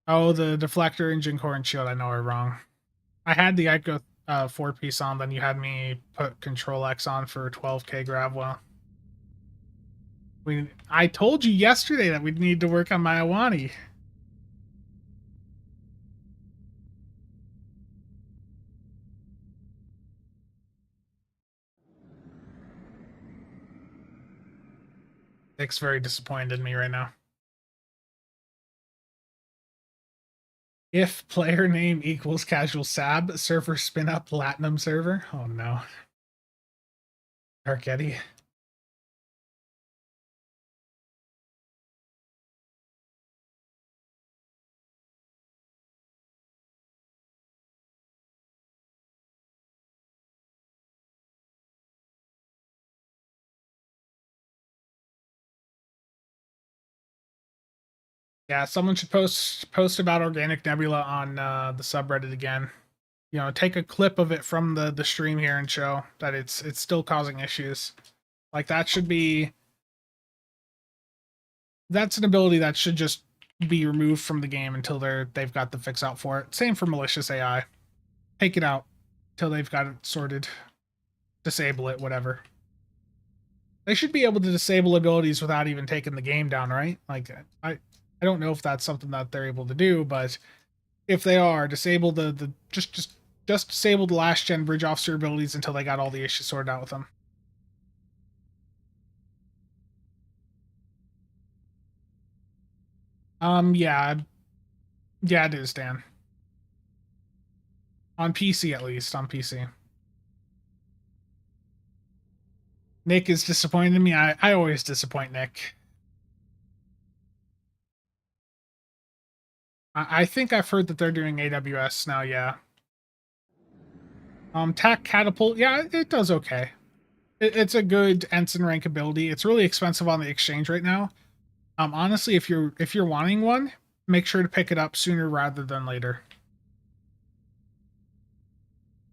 Oh, the deflector, engine core, and shield I know are wrong. I had the Ico 4-piece on, then you had me put Control X on for 12k Gravwell. I told you yesterday that we'd need to work on my Awani. Nick's very disappointed in me right now. If player name equals CasualSAB, server spin up Platinum server. Oh no. Dark Eddie. Yeah, someone should post about Organic Nebula on the subreddit again. you know, take a clip of it from the stream here and show that it's still causing issues. Like that's an ability that should just be removed from the game until they've got the fix out for it. Same for malicious AI. Take it out till they've got it sorted. Disable it, whatever. They should be able to disable abilities without even taking the game down, right? Like I don't know if that's something that they're able to do, but if they are, disable just disable the last gen bridge officer abilities until they got all the issues sorted out with them. Yeah. Yeah, it is, Dan. On PC, at least. On PC. Nick is disappointed in me. I always disappoint Nick. I think I've heard that they're doing AWS now, yeah. TAC Catapult, yeah, it does okay. It's a good ensign rank ability. It's really expensive on the exchange right now. Honestly, if you're wanting one, make sure to pick it up sooner rather than later.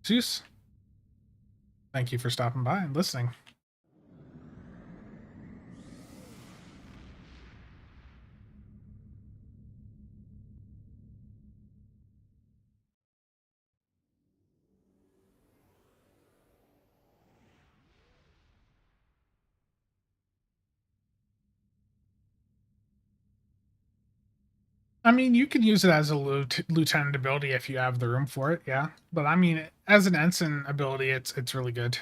Zeus, thank you for stopping by and listening. I mean, you can use it as a lieutenant ability if you have the room for it, yeah. But I mean, as an ensign ability, it's really good.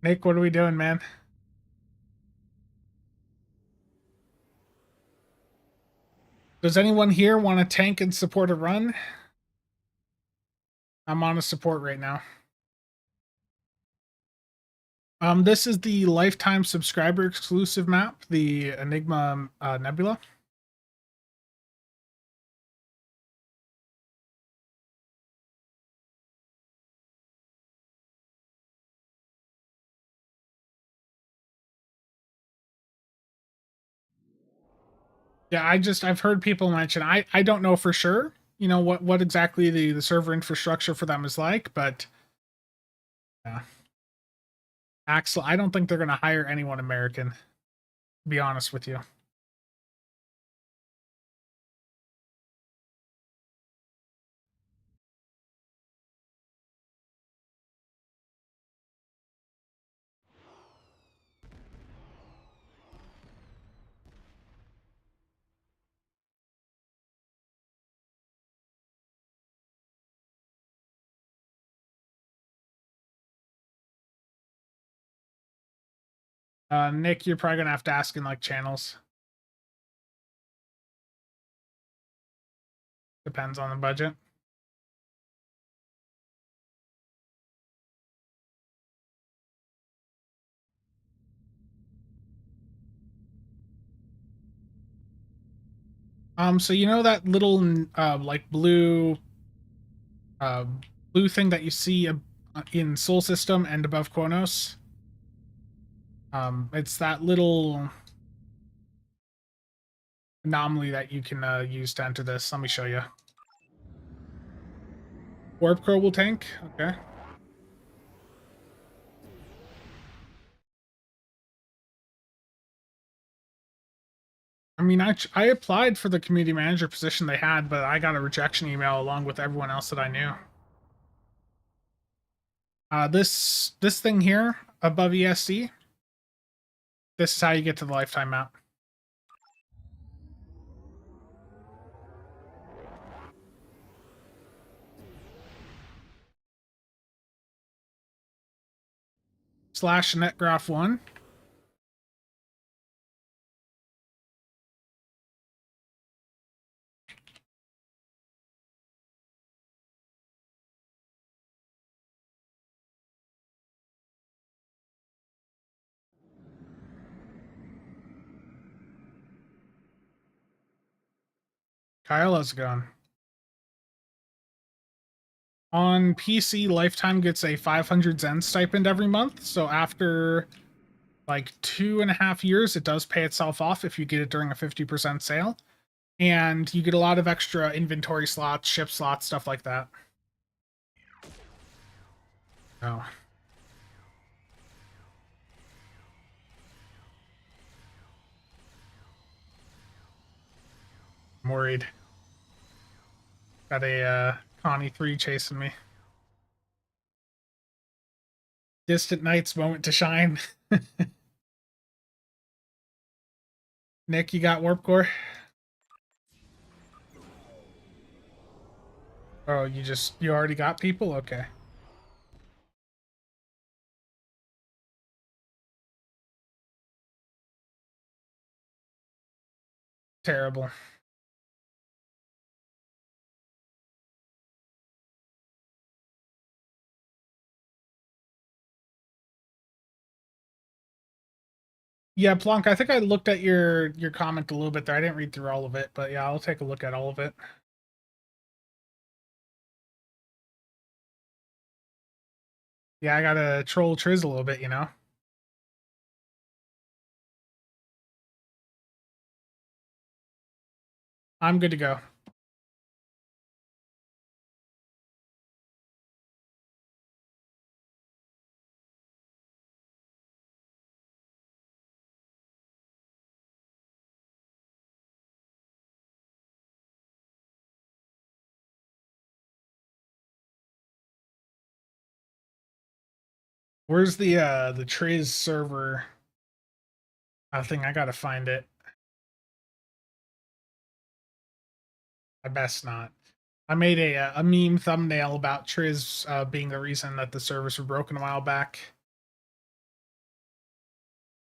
Nick, what are we doing, man? Does anyone here want to tank and support a run? I'm on a support right now. This is the lifetime subscriber exclusive map, the Enigma Nebula. Yeah, I've heard people mention. I don't know for sure, you know, what exactly the server infrastructure for them is like, but yeah. Axel, I don't think they're gonna hire anyone American, to be honest with you. Nick, you're probably gonna have to ask in like channels. Depends on the budget. So you know that little like blue thing that you see in Soul System and above Kronos? It's that little anomaly that you can use to enter this. Let me show you. Orb Crow will tank. Okay. I mean, I applied for the community manager position they had, but I got a rejection email along with everyone else that I knew. This thing here above ESC, this is how you get to the lifetime map. / netgraph1. Kyle, how's it going? On PC, Lifetime gets a 500 Zen stipend every month. So after like 2.5 years, it does pay itself off if you get it during a 50% sale. And you get a lot of extra inventory slots, ship slots, stuff like that. Oh. I'm worried. Got a Connie 3 chasing me. Distant Night's moment to shine. Nick, you got Warp Core? Oh, you already got people? Okay. Terrible. Yeah, Plonk, I think I looked at your comment a little bit there. I didn't read through all of it, but yeah, I'll take a look at all of it. Yeah, I gotta troll Triz a little bit, you know? I'm good to go. Where's the Triz server thing? I gotta find it. I best not. I made a meme thumbnail about Triz being the reason that the servers were broken a while back.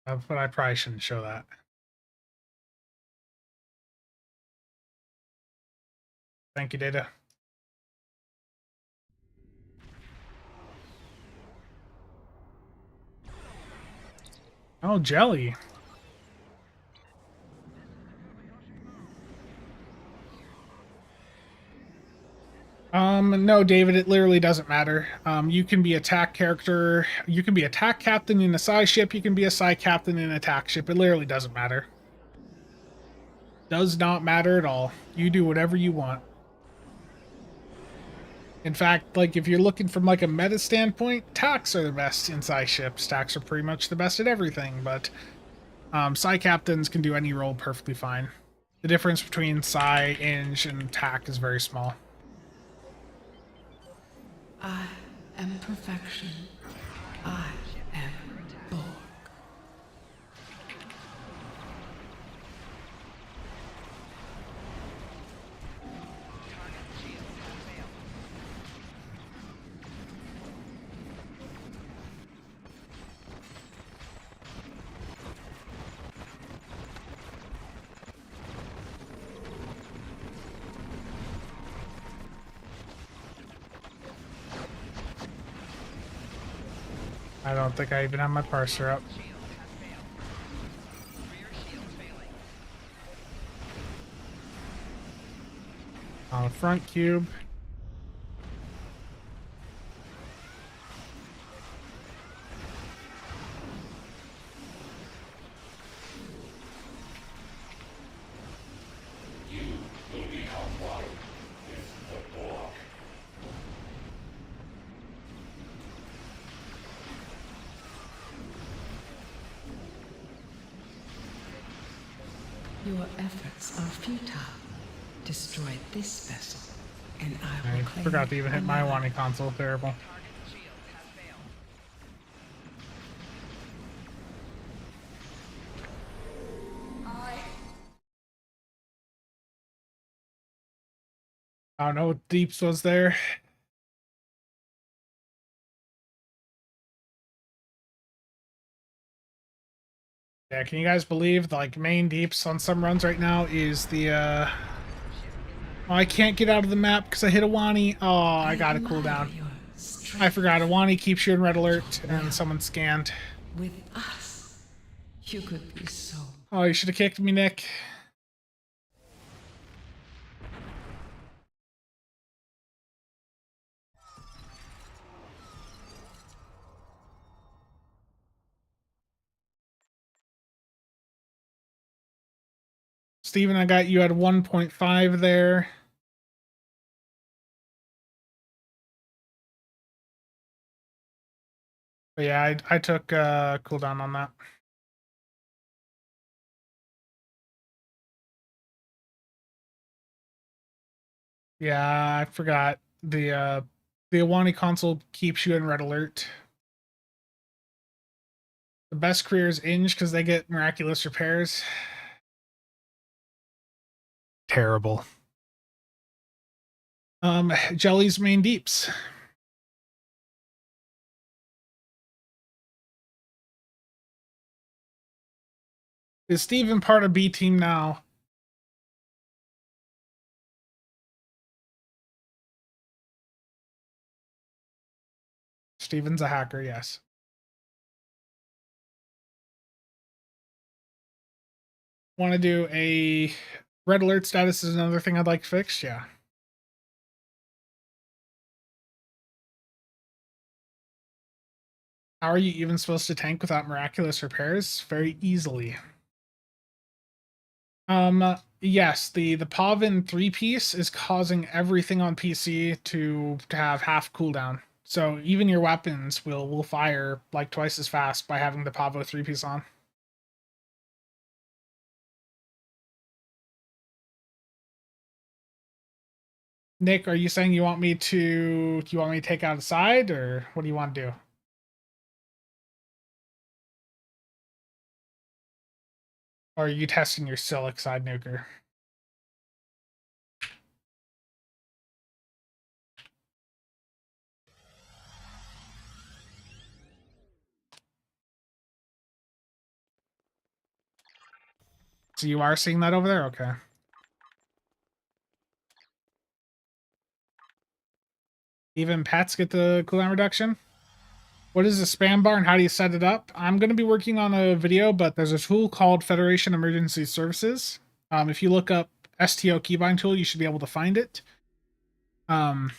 But I probably shouldn't show that. Thank you, Data. Oh, Jelly. No, David, it literally doesn't matter. You can be attack character, you can be attack captain in a psi ship, you can be a psi captain in an attack ship. It literally doesn't matter. Does not matter at all. You do whatever you want. In fact, like, if you're looking from, like, a meta standpoint, tacks are the best in psi ships. Tacks are pretty much the best at everything, but psi captains can do any role perfectly fine. The difference between psi, Inge, and tack is very small. I am perfection. I am Borg. I don't think I even have my parser up. On the front cube. Your efforts are futile. Destroy this vessel, and I will I claim forgot to even hit my another. Wani console. Terrible. I don't know what Deeps was there. Yeah, can you guys believe the, like, main Deeps on some runs right now is the oh, I can't get out of the map because I hit a Wani. Oh, I got a cooldown. Your strength. I forgot a Wani keeps you in red alert and someone scanned. With us, you could be so. Oh, you should have kicked me, Nick. Steven, I got you at 1.5 there. But yeah, I took cooldown on that. Yeah, I forgot. The Awani console keeps you in red alert. The best career is Inge because they get miraculous repairs. Terrible. Jelly's main deeps. Is Steven part of B team now? Steven's a hacker, yes. Want to do a red alert status is another thing I'd like fixed, yeah. How are you even supposed to tank without miraculous repairs? Very easily. Yes, the Pavin 3-piece is causing everything on PC to have half cooldown. So even your weapons will fire like twice as fast by having the Pavo 3-piece on. Nick, are you saying you want me to take out a side, or what do you want to do? Or are you testing your Silic side nuker? So you are seeing that over there? Okay. Even pets get the cooldown reduction? What is a spam bar and how do you set it up? I'm going to be working on a video, but there's a tool called Federation Emergency Services. If you look up STO keybind tool, you should be able to find it. And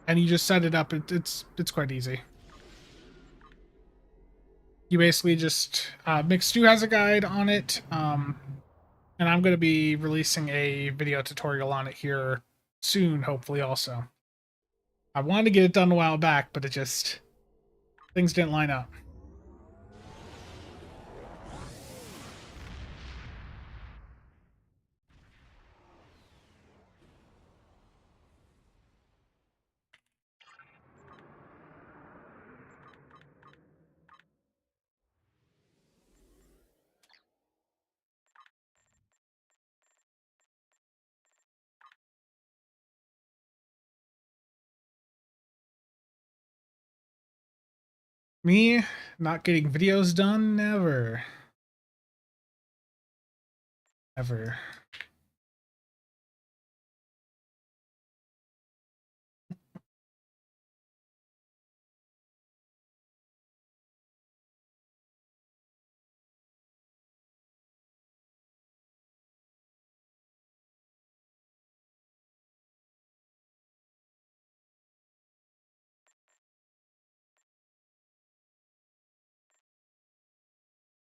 you just set it up. It's quite easy. You basically just Mix2 has a guide on it, and I'm going to be releasing a video tutorial on it here soon, hopefully. Also, I wanted to get it done a while back, but things didn't line up. Me not getting videos done? Never. Ever.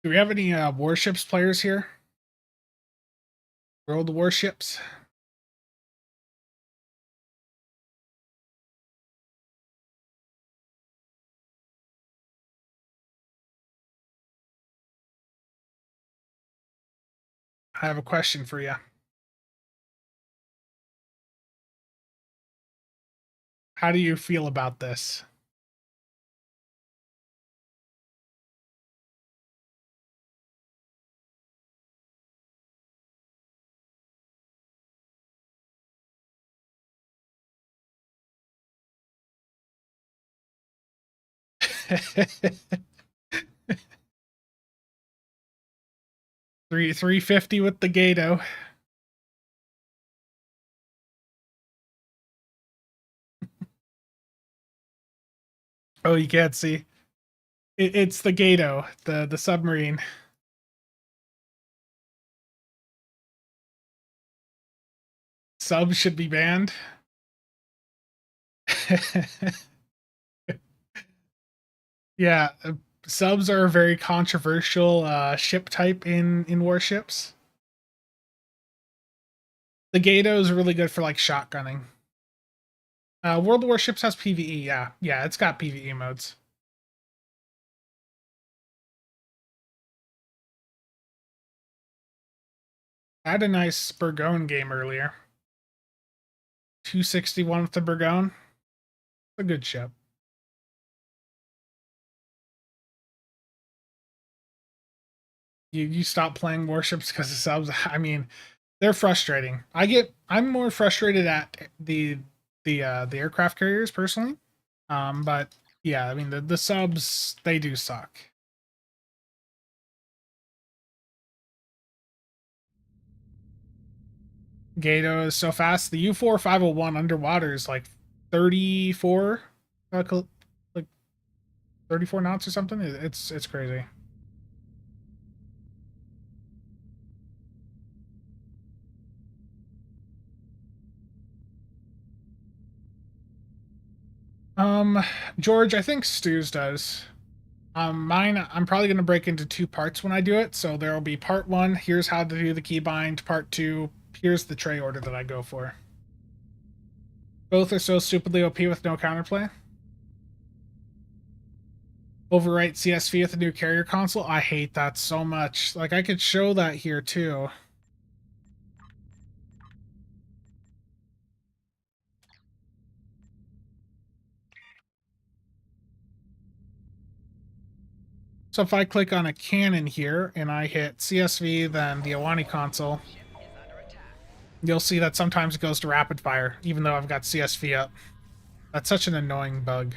Do we have any warships players here? World warships? I have a question for you. How do you feel about this? $350 with the Gato. Oh, you can't see. It's the Gato, the submarine. Subs should be banned. Yeah, subs are a very controversial ship type in warships. The Gato is really good for like shotgunning. World of Warships has PvE, yeah. Yeah, it's got PvE modes. I had a nice Burgone game earlier. 261 with the Burgone. A good ship. You stop playing warships because of subs. I mean, they're frustrating. I'm more frustrated at the aircraft carriers personally. But yeah, I mean the subs, they do suck. Gato is so fast. The U4 501 underwater is like 34 like 34 knots or something. It's crazy. George, I think Stu's does. Mine, I'm probably going to break into 2 parts when I do it. So there will be part 1, here's how to do the keybind. Part 2, here's the tray order that I go for. Both are so stupidly OP with no counterplay. Overwrite CSV with a new carrier console. I hate that so much. Like, I could show that here too. So if I click on a cannon here and I hit CSV, then the Awani console, you'll see that sometimes it goes to rapid fire, even though I've got CSV up. That's such an annoying bug.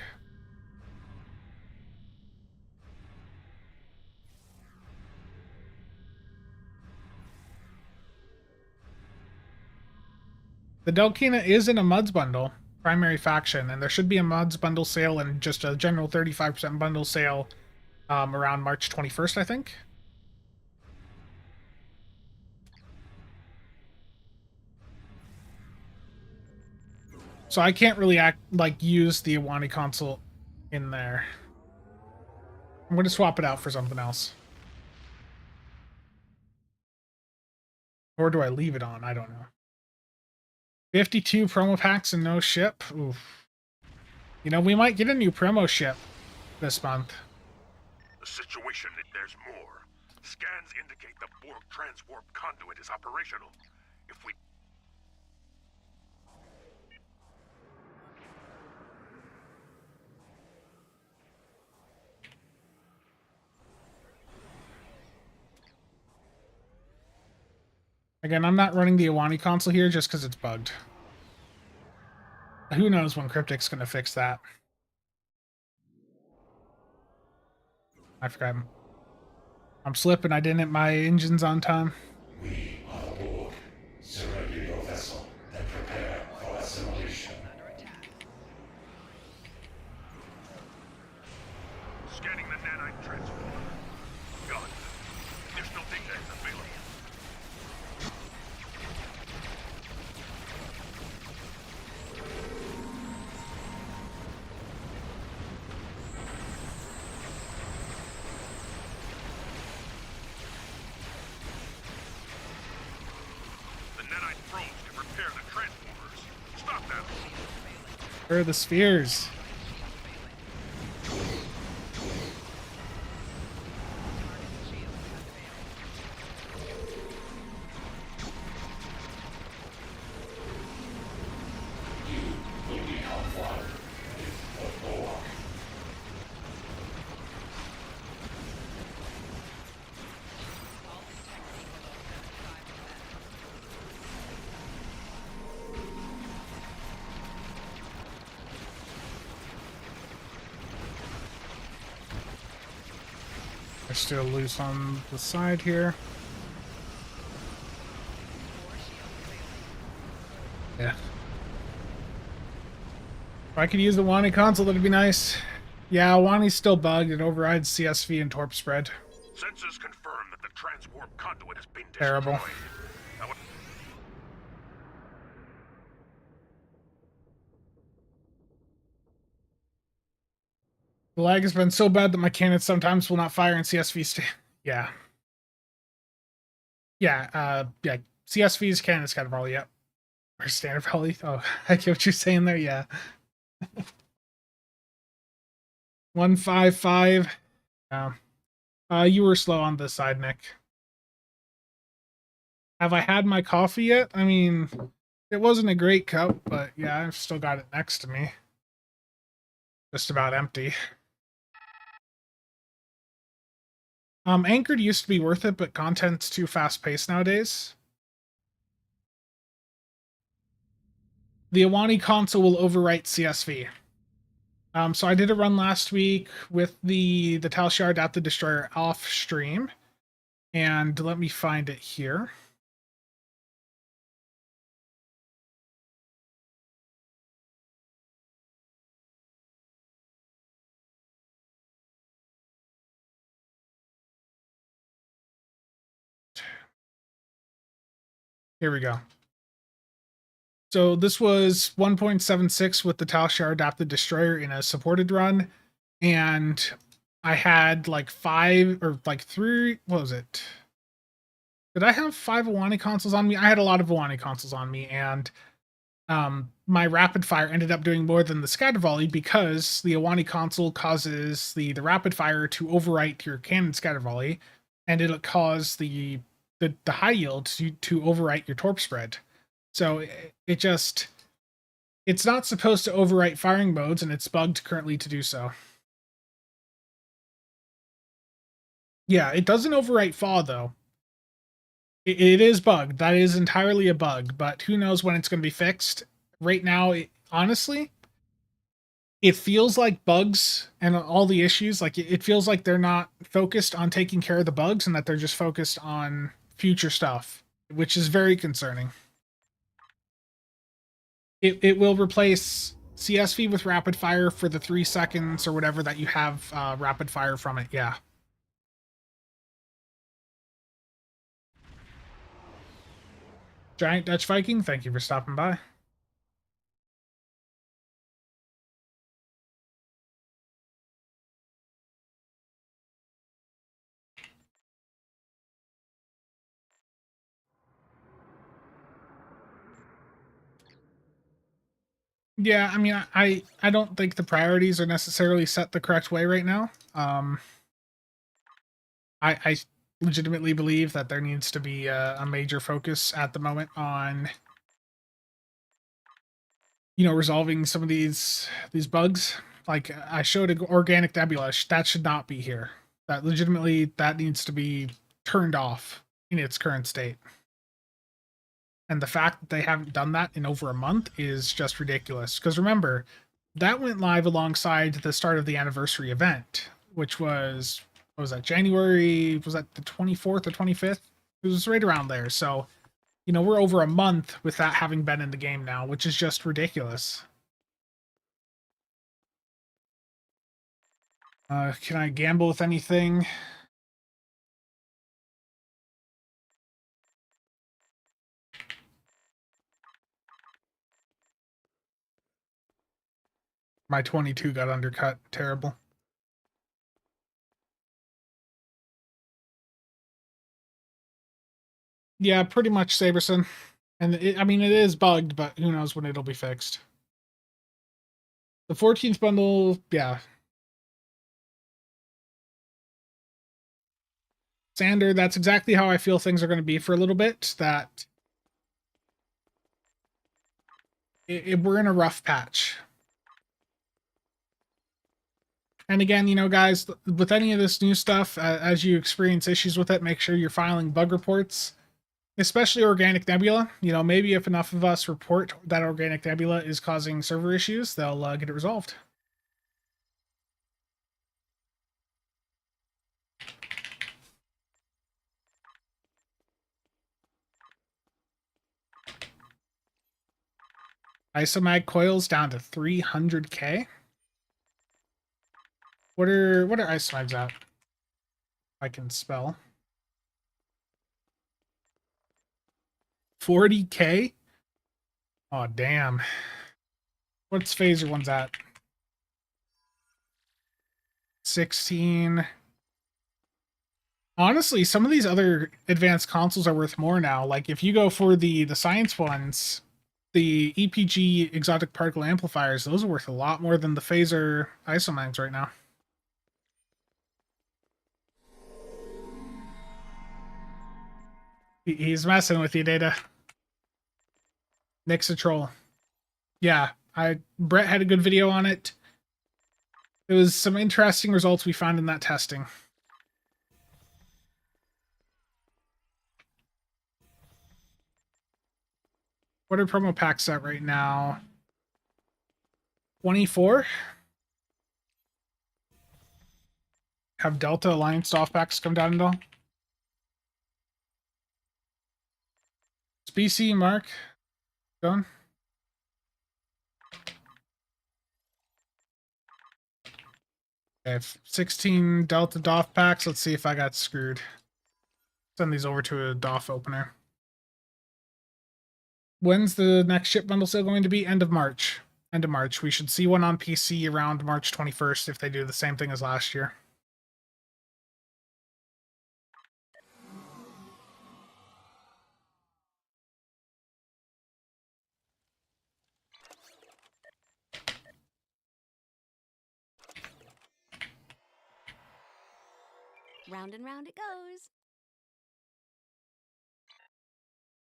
The Delkina is in a Muds bundle, primary faction, and there should be a Muds bundle sale and just a general 35% bundle sale around March 21st, I think. So I can't really use the Awani console in there. I'm going to swap it out for something else. Or do I leave it on? I don't know. 52 promo packs and no ship? Oof. You know, we might get a new promo ship this month. The situation, there's more. Scans indicate the Borg transwarp conduit is operational. If we... Again, I'm not running the Awani console here just because it's bugged. Who knows when Cryptic's going to fix that. I forgot. I'm slipping. I didn't hit my engines on time. We are the Borg. Surrender your vessel and prepare for assimilation. Scanning the nanite transformer. Got it. Additional data is available. Where are the spheres? They're still loose on the side here. Yeah. If I could use the Awani console, that'd be nice. Yeah, Awani's still bugged. It overrides CSV and torp spread. Sensors confirm that the transwarp conduit has been destroyed. Terrible. The lag has been so bad that my cannons sometimes will not fire in CSV. Yeah. Yeah, CSV's cannons kind of all, yep. Or standard poly. Oh, I get what you're saying there. Yeah. 155. Yeah. You were slow on this side, Nick. Have I had my coffee yet? I mean, it wasn't a great cup, but yeah, I've still got it next to me. Just about empty. Anchored used to be worth it, but content's too fast-paced nowadays. The Awani console will overwrite CSV. So I did a run last week with the Tal Shard at the Destroyer off stream. And let me find it here. Here we go. So this was 1.76 with the Tal Shard Adapted Destroyer in a supported run. And I had like 5 or like 3, what was it? Did I have 5 Awani consoles on me? I had a lot of Awani consoles on me, and my rapid fire ended up doing more than the scatter volley because the Awani console causes the rapid fire to overwrite your cannon scatter volley, and it'll cause the high yield to overwrite your torp spread. So it's not supposed to overwrite firing modes, and it's bugged currently to do so. Yeah, it doesn't overwrite FAW though. It is bugged. That is entirely a bug, but who knows when it's going to be fixed. Right now, honestly, it feels like bugs and all the issues, like it feels like they're not focused on taking care of the bugs and that they're just focused on future stuff, which is very concerning. It will replace CSV with rapid fire for the 3 seconds or whatever that you have rapid fire from it, yeah. Giant Dutch Viking, thank you for stopping by. Yeah, I mean, I don't think the priorities are necessarily set the correct way right now. I legitimately believe that there needs to be a major focus at the moment on, you know, resolving some of these bugs. Like I showed an organic Nebula, that should not be here. That legitimately, that needs to be turned off in its current state. And the fact that they haven't done that in over a month is just ridiculous. Because remember, that went live alongside the start of the anniversary event, which was, what was that, January, was that the 24th or 25th? It was right around there. So, you know, we're over a month with that having been in the game now, which is just ridiculous. Can I gamble with anything? My 22 got undercut. Terrible. Yeah, pretty much, Saberson. And I mean, it is bugged, but who knows when it'll be fixed. The 14th bundle, yeah. Sander, that's exactly how I feel things are going to be for a little bit. That we're in a rough patch. And again, you know, guys, with any of this new stuff, as you experience issues with it, make sure you're filing bug reports, especially Organic Nebula. You know, maybe if enough of us report that Organic Nebula is causing server issues, they'll get it resolved. Isomag coils down to 300k. What are isomags at? I can spell. 40k? Oh damn. What's phaser ones at? 16. Honestly, some of these other advanced consoles are worth more now. Like if you go for the science ones, the EPG exotic particle amplifiers, those are worth a lot more than the phaser isomags right now. He's messing with you, Data. Nick's a troll. Yeah, Brett had a good video on it. There was some interesting results we found in that testing. What are promo packs at right now? 24. Have Delta Alliance off packs come down at all? BC, Mark, going? Okay, 16 Delta DOF packs. Let's see if I got screwed. Send these over to a DOF opener. When's the next ship bundle sale going to be? End of March. End of March. We should see one on PC around March 21st if they do the same thing as last year. Round and round it goes.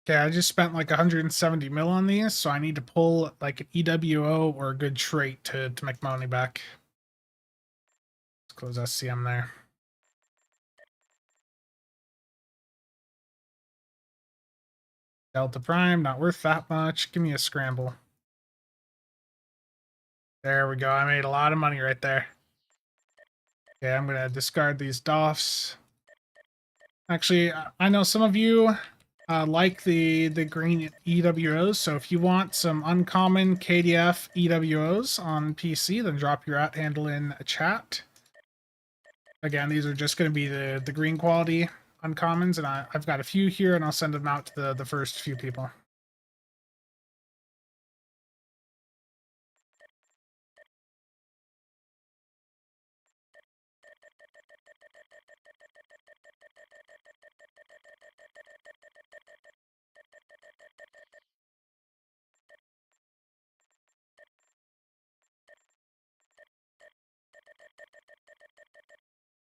Okay, I just spent like 170 mil on these, so I need to pull like an EWO or a good trait to make my money back. Let's close SCM there. Delta Prime, not worth that much. Give me a scramble. There we go. I made a lot of money right there. Okay, I'm going to discard these DOFs. Actually, I know some of you like the green EWOs, so if you want some uncommon KDF EWOs on PC, then drop your @ handle in a chat. Again, these are just going to be the green quality uncommons, and I've got a few here, and I'll send them out to the first few people.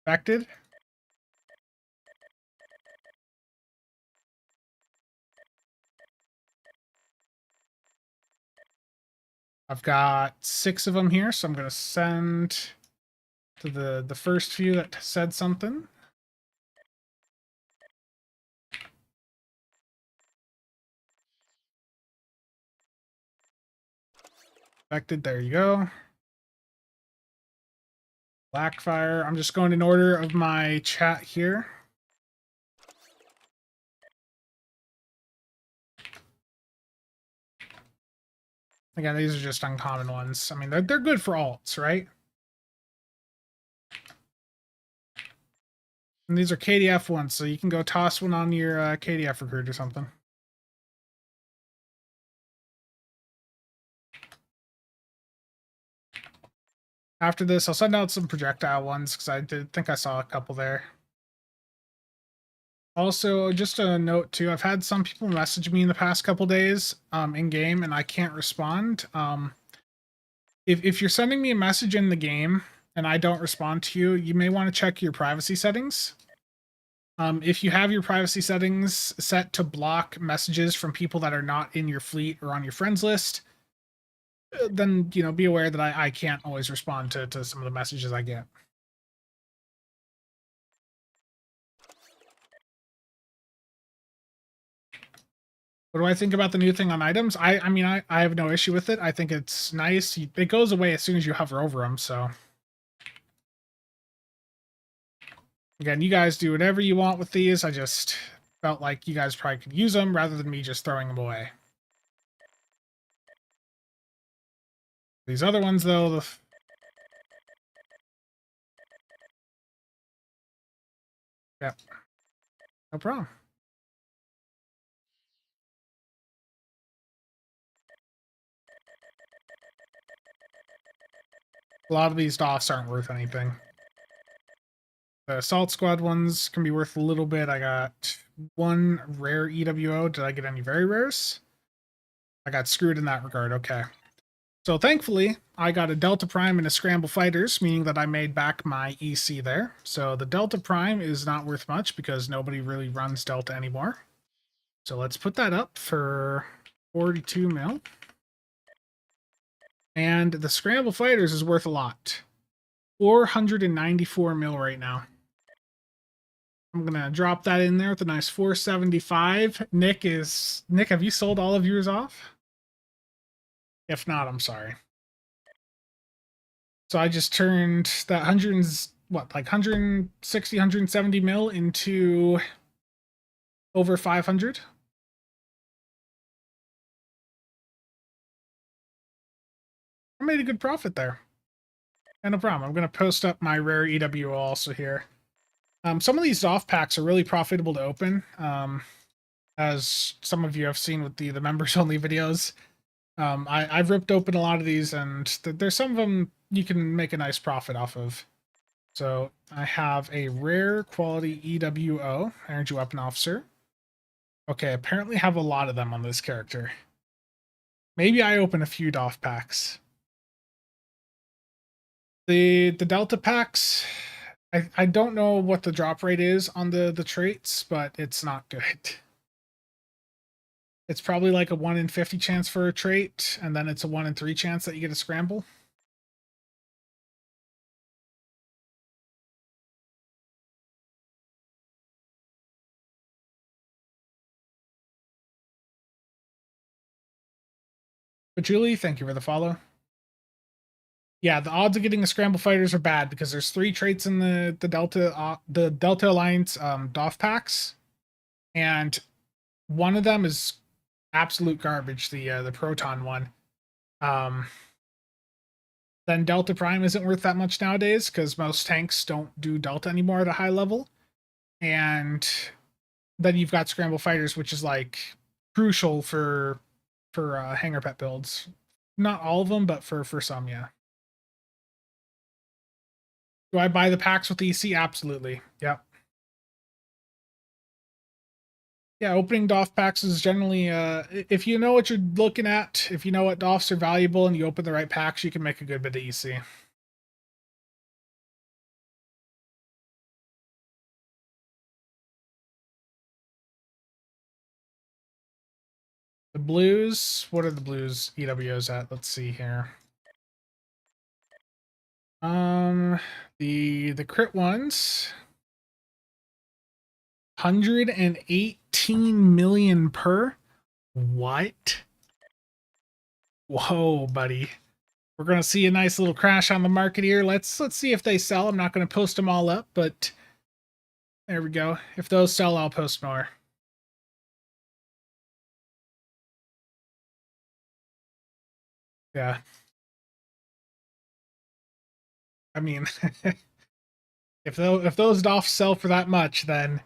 Affected. I've got 6 of them here, so I'm going to send to the first few that said something. Affected, there you go. Blackfire. I'm just going in order of my chat here. Again, these are just uncommon ones. I mean, they're good for alts, right? And these are KDF ones, so you can go toss one on your KDF recruit or something. After this, I'll send out some projectile ones, because I did think I saw a couple there. Also, just a note too, I've had some people message me in the past couple days in game, and I can't respond. If you're sending me a message in the game and I don't respond to you, you may want to check your privacy settings. If you have your privacy settings set to block messages from people that are not in your fleet or on your friends list, then, you know, be aware that I can't always respond to some of the messages I get. What do I think about the new thing on items? I mean, I have no issue with it. I think it's nice. It goes away as soon as you hover over them, so. Again, you guys do whatever you want with these. I just felt like you guys probably could use them rather than me just throwing them away. These other ones, though, yep, no problem. A lot of these DOFs aren't worth anything. The Assault Squad ones can be worth a little bit. I got 1 rare EWO. Did I get any very rares? I got screwed in that regard. Okay. So thankfully, I got a Delta Prime and a Scramble Fighters, meaning that I made back my EC there. So the Delta Prime is not worth much because nobody really runs Delta anymore. So let's put that up for 42 mil. And the Scramble Fighters is worth a lot. 494 mil right now. I'm going to drop that in there with a nice 475. Nick, have you sold all of yours off? If not, I'm sorry. So I just turned that 160, 170 mil into over 500. I made a good profit there. And no problem. I'm going to post up my rare EWO also here. Some of these DOF packs are really profitable to open. As some of you have seen with the members only videos. I've ripped open a lot of these, and there's some of them you can make a nice profit off of. So I have a rare quality EWO, Energy Weapon Officer. Okay, apparently have a lot of them on this character. Maybe I open a few DOF packs. The Delta packs, I don't know what the drop rate is on the traits, but it's not good. It's probably like a 1 in 50 chance for a trait, and then it's a 1 in 3 chance that you get a scramble. But Julie, thank you for the follow. Yeah, the odds of getting a Scramble Fighters are bad because there's 3 traits in the Delta Alliance DOF packs, and one of them is absolute garbage. The Proton one. Then Delta Prime isn't worth that much nowadays because most tanks don't do Delta anymore at a high level, and then you've got Scramble Fighters, which is like crucial for Hanger Pet builds. Not all of them, but for some, yeah. Do I buy the packs with EC? Absolutely. Yep. Yeah, opening DOF packs is generally, if you know what you're looking at, if you know what DOFs are valuable and you open the right packs, you can make a good bit of EC. The blues, what are the blues EWOs at? Let's see here. The crit ones, 118 million per. What? Whoa, buddy. We're gonna see a nice little crash on the market here. Let's see if they sell. I'm not gonna post them all up, but there we go. If those sell, I'll post more. Yeah. I mean, if those DOFs sell for that much, then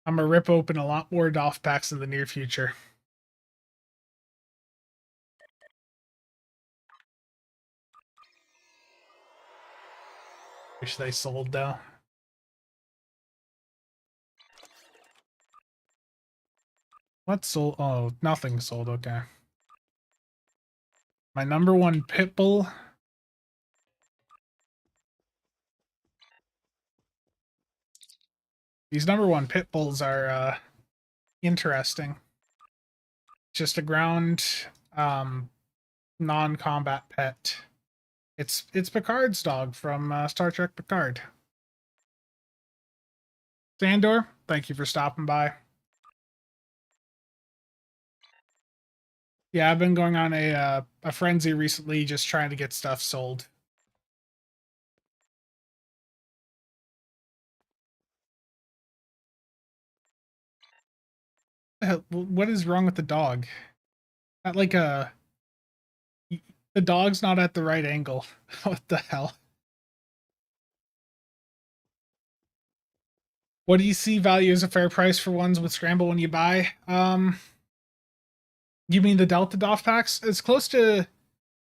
I'm gonna rip open a lot more DOF packs in the near future. Wish they sold though. What sold? Oh, nothing sold. Okay. My number 1 Pitbull. These number 1 Pitbulls are interesting. Just a ground non-combat pet. It's Picard's dog from Star Trek Picard. Sandor, thank you for stopping by. Yeah, I've been going on a frenzy recently, just trying to get stuff sold. What is wrong with the dog? Not like the dog's not at the right angle. What the hell? What do you see value as a fair price for ones with scramble when you buy? You mean the Delta DOF packs? It's close to,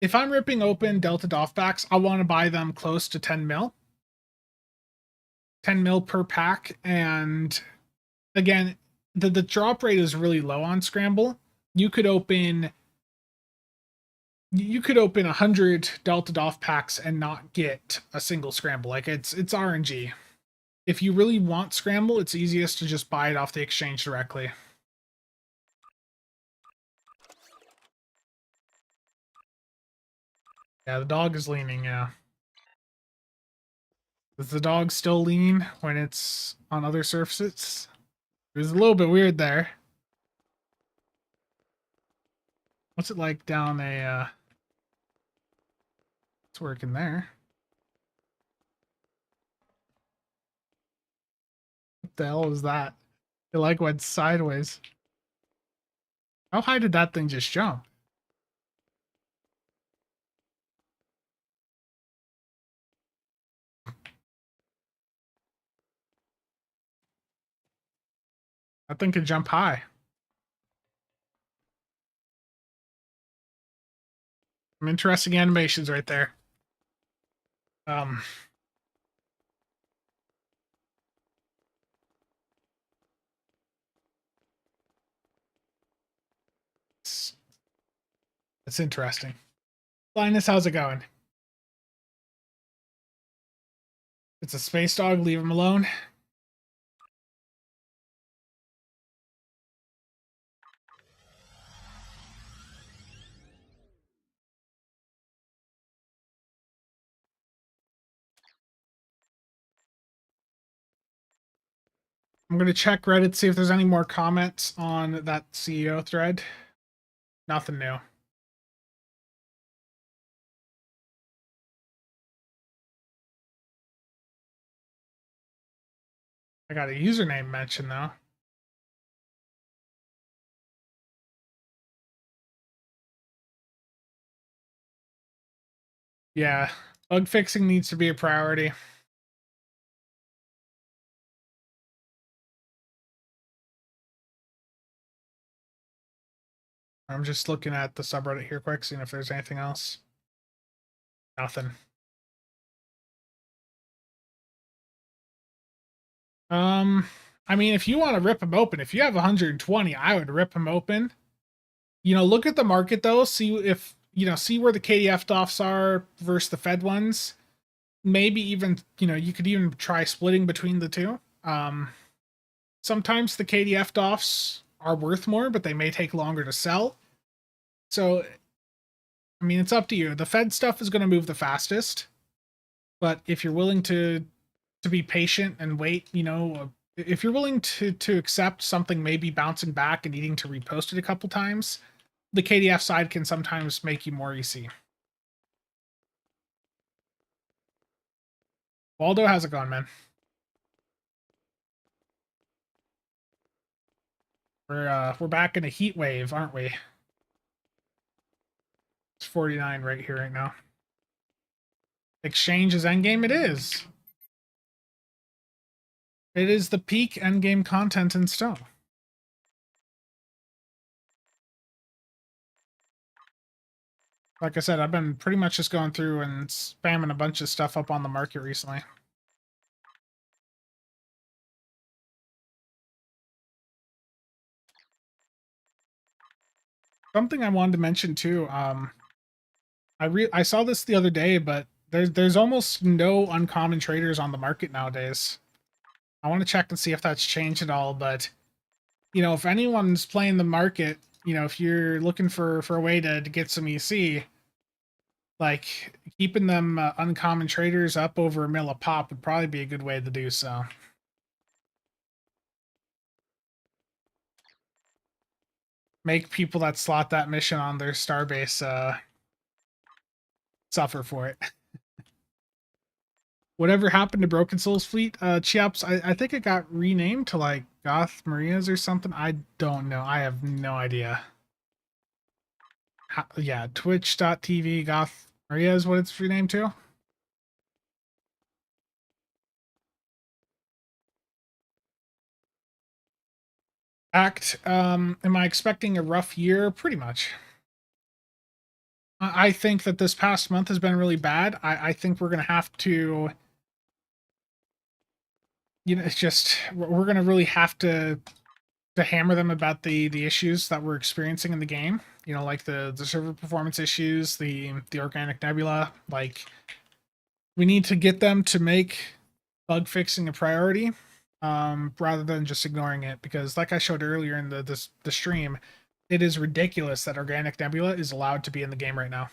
if I'm ripping open Delta DOF packs, I want to buy them close to 10 mil. 10 mil per pack. And again, the drop rate is really low on Scramble. You could open you could open 100 Delta Doff packs and not get a single scramble. Like it's RNG. If you really want scramble, it's easiest to just buy it off the exchange directly. Yeah, the dog is leaning, yeah. Does the dog still lean when it's on other surfaces? It was a little bit weird there. What's it like down a, it's working there. What the hell is that? It like went sideways. How high did that thing just jump? That thing could jump high. Some interesting animations right there. It's interesting. Linus, how's it going? It's a space dog, leave him alone. I'm going to check Reddit, see if there's any more comments on that CEO thread. Nothing new. I got a username mention, though. Yeah, bug fixing needs to be a priority. I'm just looking at the subreddit here quick, seeing if there's anything else. Nothing. I mean, if you want to rip them open, if you have 120, I would rip them open. You know, look at the market though, see if, you know, see where the KDF doffs are versus the Fed ones. Maybe even, you know, you could even try splitting between the two. Sometimes the KDF doffs are worth more, but they may take longer to sell. So, I mean, it's up to you. The Fed stuff is going to move the fastest, but if you're willing to be patient and wait, you know, if you're willing to accept something maybe bouncing back and needing to repost it a couple times, the KDF side can sometimes make you more EC. Waldo, how's it going, man? We're back in a heat wave, aren't we? It's 49 right here right now. Exchange is endgame. It is. It is the peak endgame content in Stow. Like I said, I've been pretty much just going through and spamming a bunch of stuff up on the market recently. Something I wanted to mention too, I saw this the other day, but there's almost no uncommon traders on the market nowadays. I want to check and see if that's changed at all, but you know, if anyone's playing the market, you know, if you're looking for a way to get some EC, like keeping them uncommon traders up over a mil a pop would probably be a good way to do so. Make people that slot that mission on their Starbase suffer for it. Whatever happened to Broken Souls Fleet? Chiaps, I think it got renamed to like Goth Marias or something. I don't know. I have no idea. Yeah, twitch.tv Goth Maria is what it's renamed to. Am I expecting a rough year? Pretty much. I think that this past month has been really bad. I think we're going to have to, you know, it's just, we're going to really have to hammer them about the issues that we're experiencing in the game. You know, like the server performance issues, the organic Nebula. Like, we need to get them to make bug fixing a priority, rather than just ignoring it. Because, like I showed earlier in the stream, it is ridiculous that organic Nebula is allowed to be in the game right now.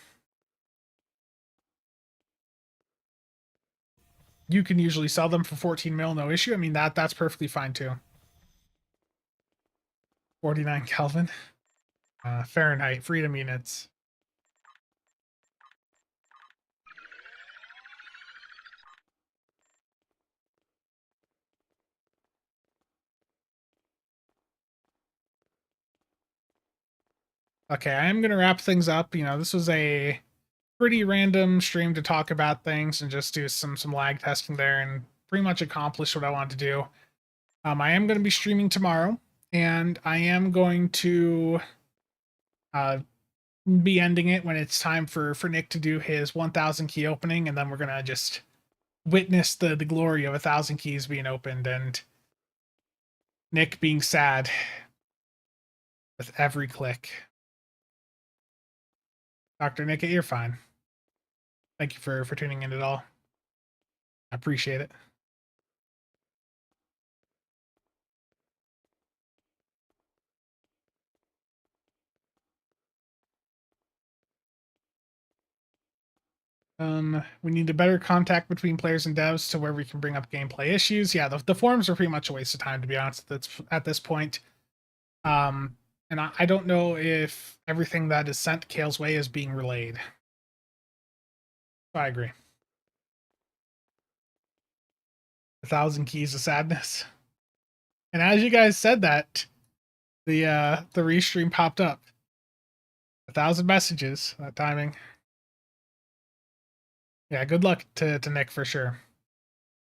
You can usually sell them for 14 mil, no issue. I mean, that's perfectly fine too. 49 Kelvin. Fahrenheit, freedom units. Okay, I am going to wrap things up. You know, this was a pretty random stream to talk about things and just do some lag testing there and pretty much accomplish what I wanted to do. I am going to be streaming tomorrow, and I am going to be ending it when it's time for Nick to do his 1,000 key opening, and then we're going to just witness the glory of 1,000 keys being opened and Nick being sad with every click. Dr. Nick, you're fine. Thank you for tuning in at all. I appreciate it. We need a better contact between players and devs to where we can bring up gameplay issues. Yeah, the forums are pretty much a waste of time, to be honest, at this point. And I don't know if everything that is sent Kale's way is being relayed. I agree. 1,000 keys of sadness. And as you guys said that, the restream popped up. 1,000 messages. That timing. Yeah, good luck to Nick for sure.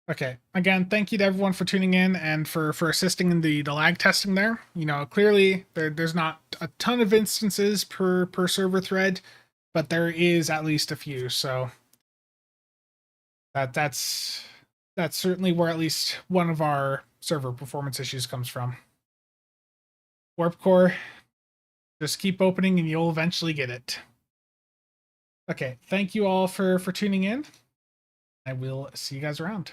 Okay, again, thank you to everyone for tuning in and for assisting in the lag testing there. You know, clearly there's not a ton of instances per server thread, but there is at least a few. So that's certainly where at least one of our server performance issues comes from. Warp Core, just keep opening and you'll eventually get it. Okay, thank you all for tuning in. I will see you guys around.